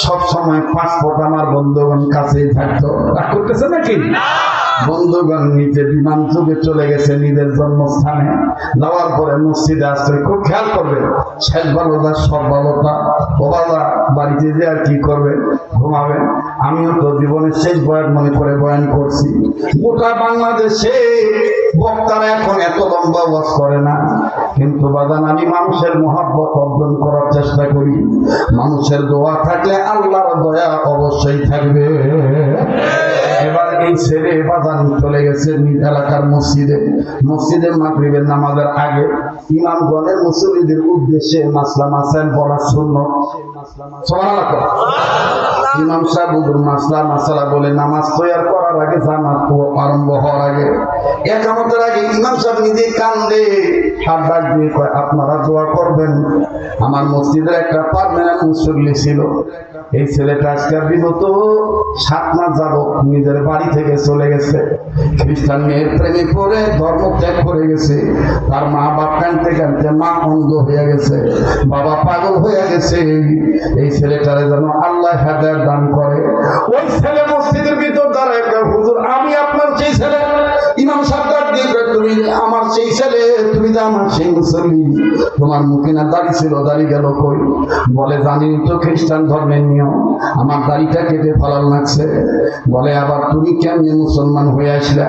সব সময় পাসপোর্ট আমার বন্ধুগণ কাছেই থাকতো। রাগ করতেছে নাকি? বন্ধুগণ নিচে বিমান যোগে চলে গেছে নিজের জন্মস্থানে। যাওয়ার পরে মসজিদে আসছে, খুব খেয়াল করবে, শেষ ভালোটা সব ভালোটা। ও বাবা বাড়িতে যে আর কি করবে, ঘুমাবে। আমিও তো জীবনের শেষ বয়ান মনে করে বয়ান করছি। গোটা বাংলাদেশে বক্তারা এখন এত লম্বা ওয়াজ করে না, কিন্তু বাজান আমি মানুষের মহব্বত অর্জন করার চেষ্টা করি। মানুষের দোয়া থাকলে আল্লাহর দয়া অবশ্যই থাকবে। এবার এই ছেলে বাজান চলে গেছে নিজ এলাকার মসজিদে। মসজিদে মাগরিবের নামাজের আগে ইমামগণের মুসল্লিদের উদ্দেশ্যে মাসলা মাসাইল বলা সুন্নাত। সুবহানাল্লাহ। ইমাম সাহেব হুজুর মাসলা মাসালা বলে নামাজ তৈয়ার করার আগে, জামাত আরম্ভ হওয়ার আগে, একামতের আগে ইমাম সাহেব নিজে কান্দে হাত ডাক দিয়ে কয়, আপনারা দোয়া করবেন। আমার মসজিদের একটা পার্মানেন্ট মুসল্লি ছিল, এই ছেলেটা আজকে বিগত 7 মাস যাবত নিজের বাড়ি থেকে চলে গেছে। খ্রিস্টান মেয়ের প্রেমে পড়ে ধর্ম ত্যাগ করে গেছে। তার মা বাপ কানতে কানতে মা অন্ধ হয়ে গেছে, বাবা পাগল হয়ে গেছে। এই ছেলেটারে যেন আল্লাহ হেদায়েত দান করে। ওই ছেলে মসজিদের ভিতর দাঁড়ায়, হুজুর আমি আপনার সেই ছেলে। ইমাম সাহেব দিয়ে তুমি আমার সেই ছেলে, তুমি তো আমার সেই মুসল্লি। তোমার মুখে না দাড়ি ছিল, দাড়ি গেল কই? বলে জানি তো খ্রিস্টান ধর্মের নিয়ম, আমার দাড়িটা কেটে ফেলার লাগছে। বলে আবার তুমি কেমনে মুসলমান হয়ে আসলা?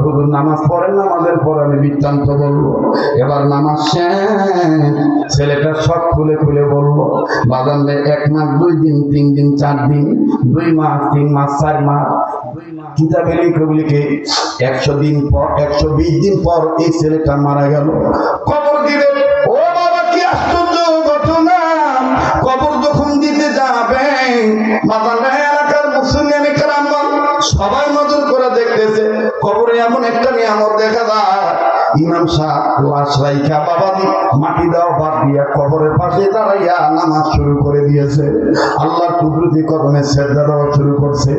হুজুর নামাজ পড়েন, নামাজের পর আমি বৃত্তান্ত বলবো। এবার নামাজ শেষ, ছেলেটা সব খুলে খুলে বললো। বাজানলে 1 মাস 2 দিন 3 দিন 4 দিন 2 মাস 3 মাস 4 মাস কিতাবে লিখে 100 দিন পর 120 দিন পর এই ছেলেটা মারা গেল। কবর দিবে। ও বাবা কি আশ্চর্য ঘটনা! কবর যখন দিতে যাবে, বাজানলে এলাকার মুসলিম কেরামগণ সবাই নজর করে দেখতেছে। একটা নিয়ামত দেখা যায়, ইমাম সাহেব লাশ রাইখা বাবাজি মাটি দাও বাদ দিয়া কবরের পাশে দাঁড়াইয়া নামাজ শুরু করে দিয়েছে। আল্লাহর কুদরতি কদমে সেজদা দেওয়া শুরু করছে।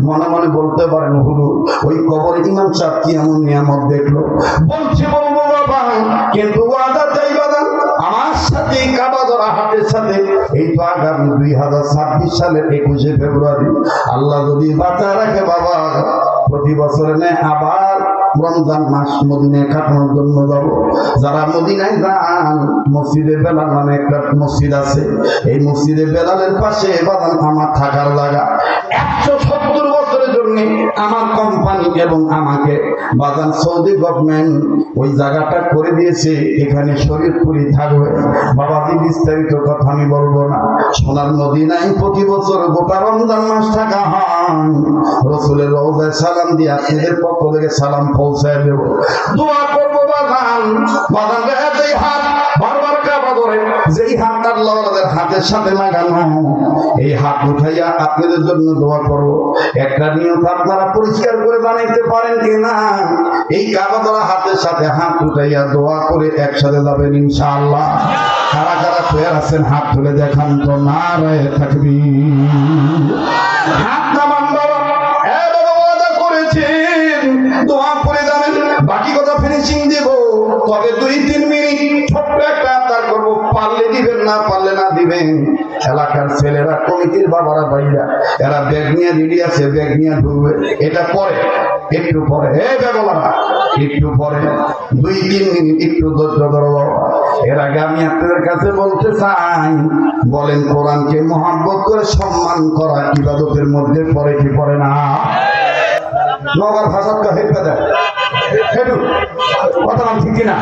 মনে মনে বলতে পারেন হুজুর ওই কবর ইমাম সাহেব কি এমন নিয়ামত দেখলো? বলছি বলবো বাবা, কিন্তু ওয়াদা চাই বাবা আমার সাথে কাবা ধরা হাতের সাথে এই তো আগামী 2026 সালের 21শে ফেব্রুয়ারি আল্লাহ যদি বাঁচা রাখে বাবা, প্রতি বছরে নেয় আবার রমজান মাস মদিনায় কাটানোর জন্য যাব। যারা মদিনায় যান, মসজিদে বেলাল নামে একটা মসজিদ আছে, এই মসজিদে বেলালের পাশে বাদান আমার থাকার জায়গা। 170 বছরের জন্য আমার কোম্পানি এবং আমাকে বাদান সৌদি গভর্নমেন্ট ওই জায়গাটা করে দিয়েছে, এখানে শরীয়তপুরি থাকবে। বাবাজি বিস্তারিত কথা আমি বলবো না। সোনার মদিনায় প্রতি বছর গোটা রমজান মাস থাকা হয়। রসুলের রওজায় সালাম দিয়ে আপনাদের পক্ষ থেকে সালাম পৌঁছায় দেব, দোয়া করবো বাদান। বাদান যেই হাত বারবার কাবা ধরে, যেই হাত আল্লাহর হাতের সাথে লাগানো, এই হাত উঠাইয়া আপনাদের জন্য দোয়া করবো। একটা নিয়ম আপনারা পরিষ্কার করে বানাইতে পারেন কিনা? এই কাবা ধরা হাতের সাথে হাত উঠাইয়া দোয়া করে একসাথে যাবেন ইনশাআল্লাহ। কারা কারা তৈরি আছেন হাত তুলে দেখান তো। নারায়ে তাকবীর। হাত নামান বাবা, ওয়াদা করেছেন দোয়া করে যাবেন। বাকি কথা ফিনিশিং দেব, তবে 2-3 মিনিট ছোট্ট একটা আবদার করবো, পারলে দিবেন না পারলে না দিবেন। এলাকার ছেলেরা, কমিটির বাবারা ভাইরা, এরা ব্যাগ নিয়ে রেডি আছে, ব্যাগ নিয়ে ঢুকবে। এটা পরে, একটু পরে, একটু পরে 2-3 মিনিট একটু ধৈর্য ধরো বাবা। এর আগে আমি আপনাদের কাছে বলতে চাই, বলেন কোরআনকে মহব্বত করে সম্মান করা ইবাদতের মধ্যে পড়ে কি পড়ে না? নগর ভাষাকে হেঁটে দেয়, হেঁটু কথা নাম ঠিক কিনা?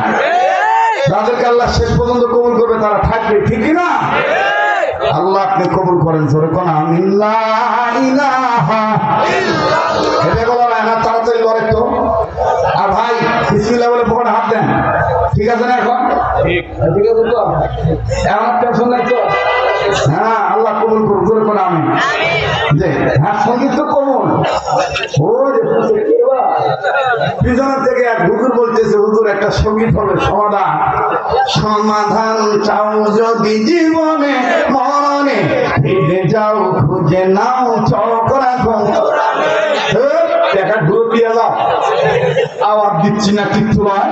যাদেরকে আল্লাহ শেষ পর্যন্ত কবুল করবে তারা থাকবে, ঠিক কিনা? আল্লাহ আপনি কবুল করেন। জোরে কোন আমিন। লা ইলাহা ইল্লাল্লাহ। এটা বলা না, তাড়াতাড়ি করে তো। আর ভাই বিসমিল্লাহ বলে পকেটে হাত দেন, ঠিক আছে না? এখন ঠিক আছে তো? এমন টেনশন নাই তো? হ্যাঁ, আল্লাহ কবুল করুন। জোরে কোন আমিন। যে হ্যাঁ, সঙ্গীত তো কমন। পিছনের থেকে এক হুজুর বলতেছে, হুজুর একটা সঙ্গীত হবে, সমাধান। সমাধান চাও যদি জীবনে মরণে, ফিরে যাও খুঁজে নাও চক রাখো। দেখা ঘুরে দিয়ে যাও, আওয়াজ দিচ্ছি না কিচ্ছু নয়,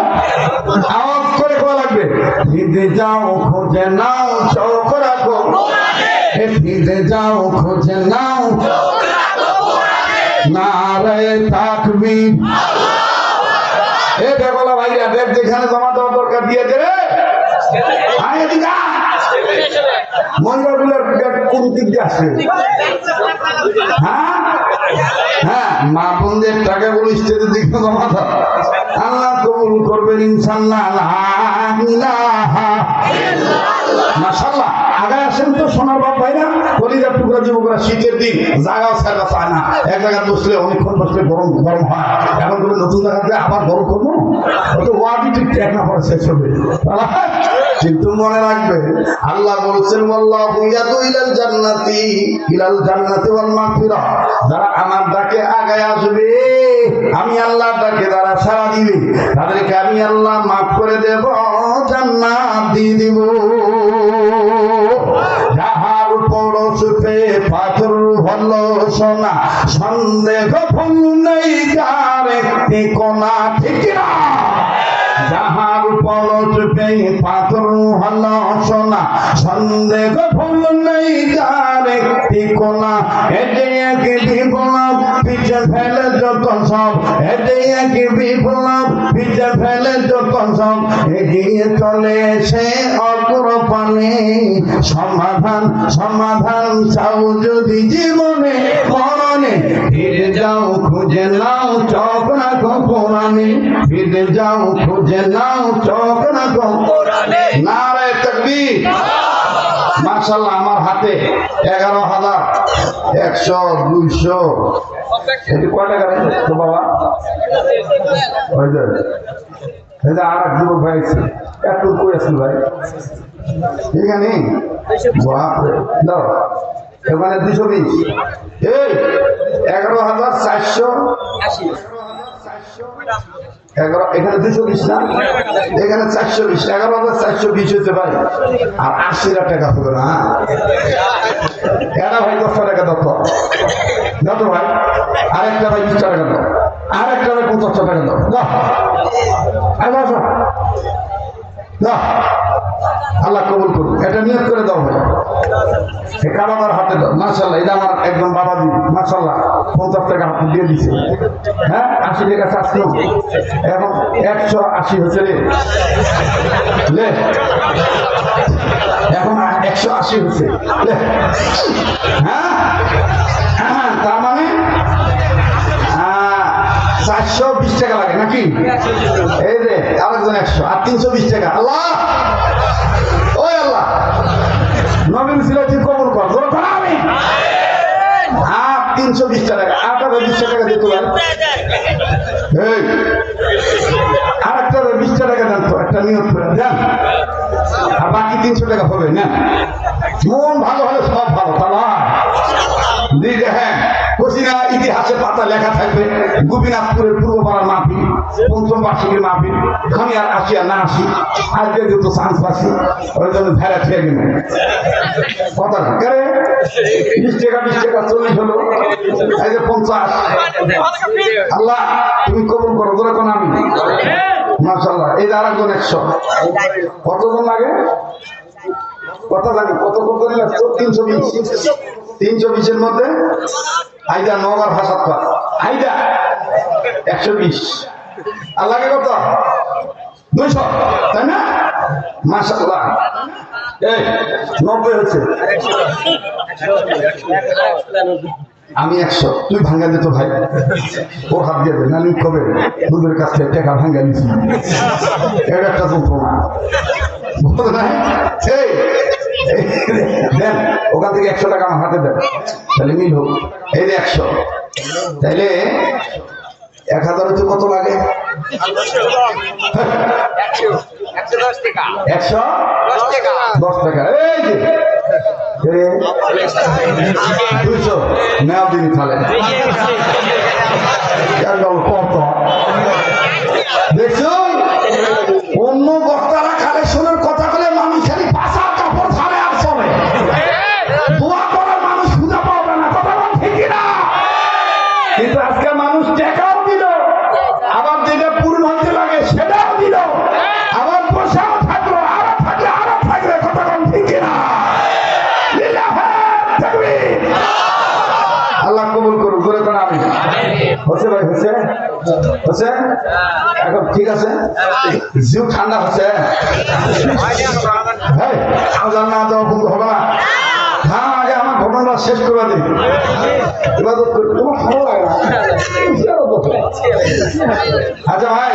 আওয়াজ করে কোয়া লাগবে। ফিরে যাও খুঁজে নাও চক রাখো, ফিরে যাও খুঁজে নাও। নারায়ে তাকবীর। এ বেগলা ভাইয়া, ব্যাগ যেখানে জমা দেওয়ার দরকার দিয়ে দে রে। মহিলাগুলোর ব্যাগ কোন দিক দিয়ে আসবে? হ্যাঁ হ্যাঁ, মা বোনদের টাকাগুলো স্টেজের দিকে জমা দাও, আল্লাহ কবুল করবেন ইনশাআল্লাহ। মাশাআল্লাহ। আগে আসেন তো সোনার বাপ ভাইরা, কলিজার টুকরা যুবকরা, শীতের দিন জায়গাও ছাড়া চায় না। এক জায়গায় বসলে অনেকক্ষণ বসলে গরম গরম হয়। এখন করে নতুন জায়গাতে আবার গরম করবো, তো ওয়াদি ঠিক এক না পরে শেষ হবে। কিন্তু মনে রাখবে আল্লাহ বলছেন, ওয়াল্লাহু ইয়াদু ইলাল জান্নাতি, ইলাল জান্নাতি ওয়াল মাগফিরাহ। যারা আমার ডাকে আগায় আসবে, আমি আল্লাহ ডাকে যারা সাড়া দিবে, তাদেরকে আমি আল্লাহ মাফ করে দেব, জান্নাত দিয়ে দিব। যাহার পরশে পাথর হলো সোনা, সন্দেহ ভুল নেই তার একটি কোনা, ঠিক না? যাহার পরশে পাথর হলো সোনা, সন্দেহ ভুল নেই তার একটি কোনা। এতে এক বিপ্লব পিছে ফেলে যত সব, এতে এক বিপ্লব পিছে ফেলে যত সব, এগিয়ে চলে সে অগ্রপানে। সমাধান সমাধান চাও যদি জীবনে মরণে, ফিরে যাও খুঁজে নাও চোখ রাখো কোরআনে, ফিরে যাও খুঁজে নাও চোখ রাখো কোরআনে। নারায়ে তাকবীর। মাশাআল্লাহ, আমার হাতে 11,000, 100, 200, এটি কয় টাকা তো বাবা? ওই যে আর এক যুবক ভাই এত করেছিল ভাই এখানে, বাপরে দাও এখানে 220, এই 11,480 11 এখানে 220 না, এখানে 420, 11,420 হতে পারে। আর 80,000 টাকা হবে না। এটা ভাই 10 টাকা দাও তো, দাও তো ভাই। আরেকটা ভাই 20 টাকা দাও, আরেকটা ভাই 50 টাকা দাও, দাও। আল্লাহ কবুল করুন। এটা নিয়ত করে দাও ভাই, কারোবার হাতে দাও। মাশাআল্লাহ, এটা আমার একদম বাবাজি, মাশাআল্লাহ 50 টাকা হাতে দিয়ে দিছে। হ্যাঁ, 80 টাকা চাচ্ছিল, এখন 180 হচ্ছে রে, এখন 180 হচ্ছে। হ্যাঁ হ্যাঁ, তার মানে 420 টাকা লাগে নাকি? এই যে আরেকজন 100 আর 320 টাকা। আল্লাহ, ওই আল্লাহ, নবীন ছিল তুই কবুল কর, জোরে কর আমিন। আর 320 টাকা, আর 20 টাকা দিতে পারেন। এই আরেকটা 20 টাকা দেন তো, একটা নিয়ত করে দেন, আর বাকি 300 টাকা হবে না। মন ভালো হলে সব ভালো, তা না? হ্যাঁ, কচিনা ইতিহাসের পাতা লেখা থাকবে গোপীনাথপুরের পূর্বপাড়ার মাহফিল, পঞ্চম বার্ষিকীর মাহফিল, আমি আর আসি আর না আসি, আজকে যেহেতু চান্স পাচ্ছি ওই জন্য ভেড়া খেয়ে গেল কথা না। 20 টাকা 20 টাকা 40 হলো, এই যে 50। আল্লাহ তুমি কবুল করো, ধরে কোন আমি মাশাআল্লাহ। এই যে আরেকজন 100। কতজন লাগে? কথা জানি কত কত দিলে? 320। 320-এর মধ্যে আইদা নগর ভাষা আইদা 120। আর লাগে কত? 200, তাই না? মাশাআল্লাহ, এই 90 হচ্ছে। আমি 100, তুই ভাঙ্গা দিত ভাই, ওর হাত দিয়ে দেয় নালি কবে দুধের কাছ থেকে টাকা ভাঙ্গা নিচ্ছি। এটা একটা যন্ত্রণা, বুঝতে নাই? দেন ওখান থেকে 100 টাকা আমার হাতে দেন, তাহলে মিল হোক। এই যে 100, তাইলে 1000 হচ্ছে কত লাগে? 110 টাকা। এই যে 200 নেওয়া দিন খালে কত দেখছো? অন্য বক্তারা কালেকশনের কথা বলে মানুষ খালি পাশা কাপড় ছাড়ে আর চলে, দোয়া করে মানুষ খুঁজে পাবে না, কথা বল ঠিক না? কিন্তু আজকে মানুষ টাকাও দিল, আবার যেটা পূর্ণ হতে লাগে সেটাও দিল, আবার বসাও থাকলো, আরো থাকলে আরো থাকবে, কথা বল ঠিক না? আল্লাহ কবুল করুন, করে দেন আমি। হচ্ছে ভাই, হচ্ছে হচ্ছে এখন ঠিক আছে? জিউ ঠান্ডা হচ্ছে, না দেওয়া বন্ধু হবে না। হ্যাঁ, আগে আমার ঘটনাটা শেষ করে দিই। আচ্ছা ভাই,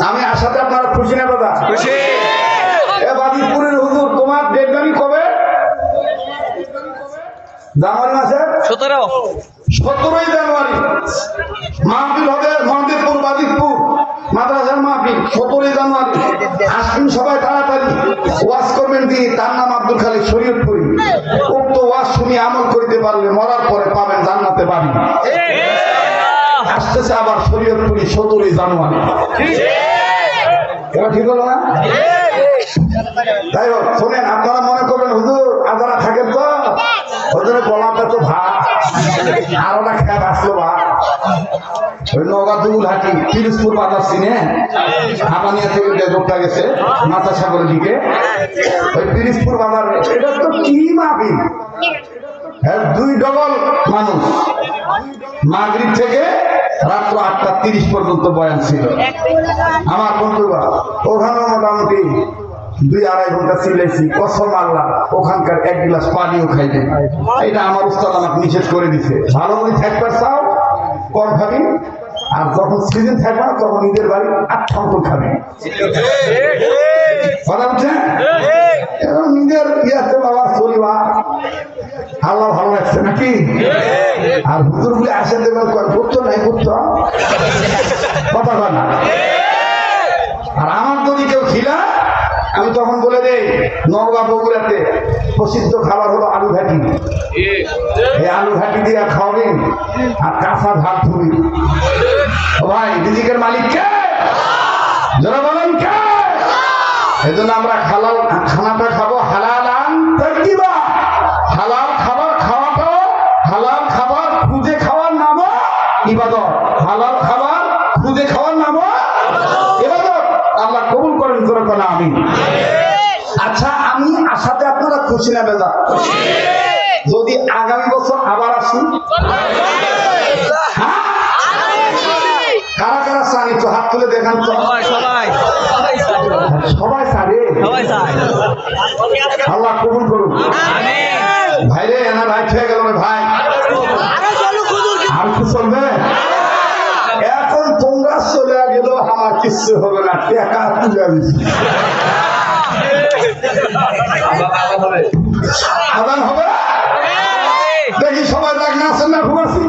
আমি আসাতে আপনারা খুশি না দাদা? খুশি। এ বাদিপুরের হুজুর, তোমার ডেট গাড়ি কবে? জানুয়ারি মাসে 17ই জানুয়ারি মাহফিল হবে। মহাদেবপুর বাদিকপুর মাদ্রাসার মাহফিল 17ই জানুয়ারি। আসবেন সবাই তাড়াতাড়ি। ওয়াজ করবেন তিনি, তার নাম আব্দুল খালিক শরীয়তপুরি। উক্ত ওয়াজ শুনে আমল করতে পারলে মরার পরে পাবেন জান্নাতে বাড়ি। আসতেছে আবার শরীয়তপুরি 17ই জানুয়ারি। এটা ঠিক হলো না? যাই হোক, শোনেন, আপনারা মনে করবেন হুজুর আদারা থাকেন তো ওদের গলাটা তো ভাত, আরো না খেয়ে আসলো ভাত। ওই নগা দুগুল হাটি পিরোজপুর বাজার চিনে, হামানিয়া থেকে ডেভেলপটা গেছে মাথা সাগরের দিকে, ওই পিরোজপুর বাজার। এটা তো কি মাহফিল, 2 ডবল মানুষ। মাগরিব থেকে রাত্র 8:30 পর্যন্ত বয়ান ছিল। আমার বন্ধুরা ওখানে মোটামুটি 2-2.5 ঘন্টা চিল্লাইছি, কসম আল্লাহ ওখানকার 1 গ্লাস পানিও খাইবে। এটা আমার উস্তাদ আমাকে নিষেধ করে দিছে। ভালো করে থাকবার চাও কম খাবি, আর যখন সিজন থাকবে না তখন নিজের বাড়ি 8 মতন খাবি। কথা বলছেন? এবং নিজের ইয়াতে বাবা চলিবা আল্লাহ ভালো লাগছে নাকি? আর হুজুর গুলি আসে দেবেন করতো নাই করতো কথা বল না। আর আমার যদি কেউ খিলা, আমি তখন বলে দেই নওগাঁ বগুড়াতে প্রসিদ্ধ খাবার হলো আলু ঘাটি। এই আলু ঘাটি দিয়ে খাওয়াবেন আর কাঁচা ভাত ধুবি। ও ভাই রিজিকের মালিক কে? যারা বলেন কে? এজন্য আমরা হালাল খানাটা খাবো, হালালান তাইয়্যিবা। হালাল খাবার খাওয়াটাও, হালাল খাবার খুঁজে খাওয়ার নামও ইবাদত। হালাল খাবার খুঁজে খাওয়ার নামও ইবাদত। আল্লাহ কবুল করেন, জোরে বলেন আমিন। আচ্ছা, আমি আশাতে আপনারা খুশি না বেজা? যদি আগামী বছর আবার আসি, কারা কারা চান একটু হাত তুলে দেখান তো। সবাই চারে, আল্লাহ কবুল করুন। ভাই রে, এনার রাইট হয়ে গেল রে ভাই, আর কি চলবে? এখন তোমরা চলে গেলেও আমার কিচ্ছু হবে না, টাকা তুলে দিচ্ছি। আদান হবে, দেখি সবাই দেখ না আছেন না ঘুমাচ্ছি।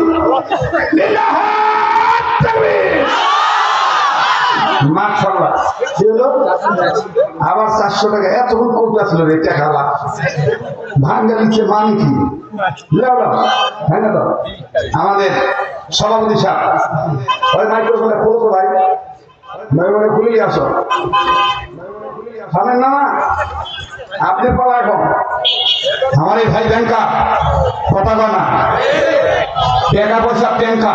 আবার 400 টাকা এতক্ষণ কমতে আসলো রে টাকা ভাঙ্গা লিখে মানে কি? আমাদের সভাপতি সাহেব ওই মাইক্রোফোনে খোলো তো ভাই, মাইক্রোফোনে খুলেই আসো। জানেন না আপনি পালা এখন আমার এই ভাই ব্যাংকা কথা কয় না, টাকা পয়সা ব্যাংকা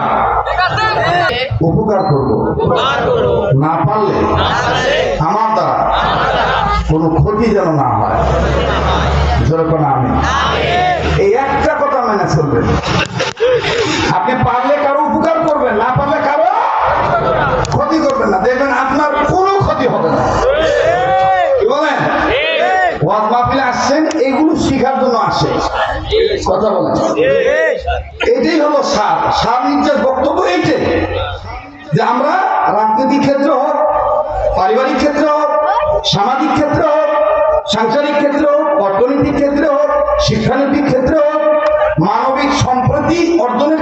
উপকার করবো, না পারলে আমার দ্বারা কোনো ক্ষতি যেন না হয়। যেরকম আমি এই একটা কথা মেনে চলবেন। আপনি পারলে কারো উপকার করবেন, না পারলে কারো ক্ষতি করবেন না, দেখবেন আপনার কোনো ক্ষতি হবে না। কি বলেন? ওয়াজ মাহফিলে আসছেন এগুলো শিখার জন্য আসে, কথা বলেন। এটাই হলো সার নিজের বক্তব্য এইটাই যে আমরা রাজনৈতিক ক্ষেত্র হোক, পারিবারিক ক্ষেত্র হোক, সামাজিক ক্ষেত্র হোক, সাংসারিক ক্ষেত্র হোক, অর্থনৈতিক ক্ষেত্রে হোক, শিক্ষানৈতিক ক্ষেত্রে হোক, মানবিক সম্প্রীতি অর্জনের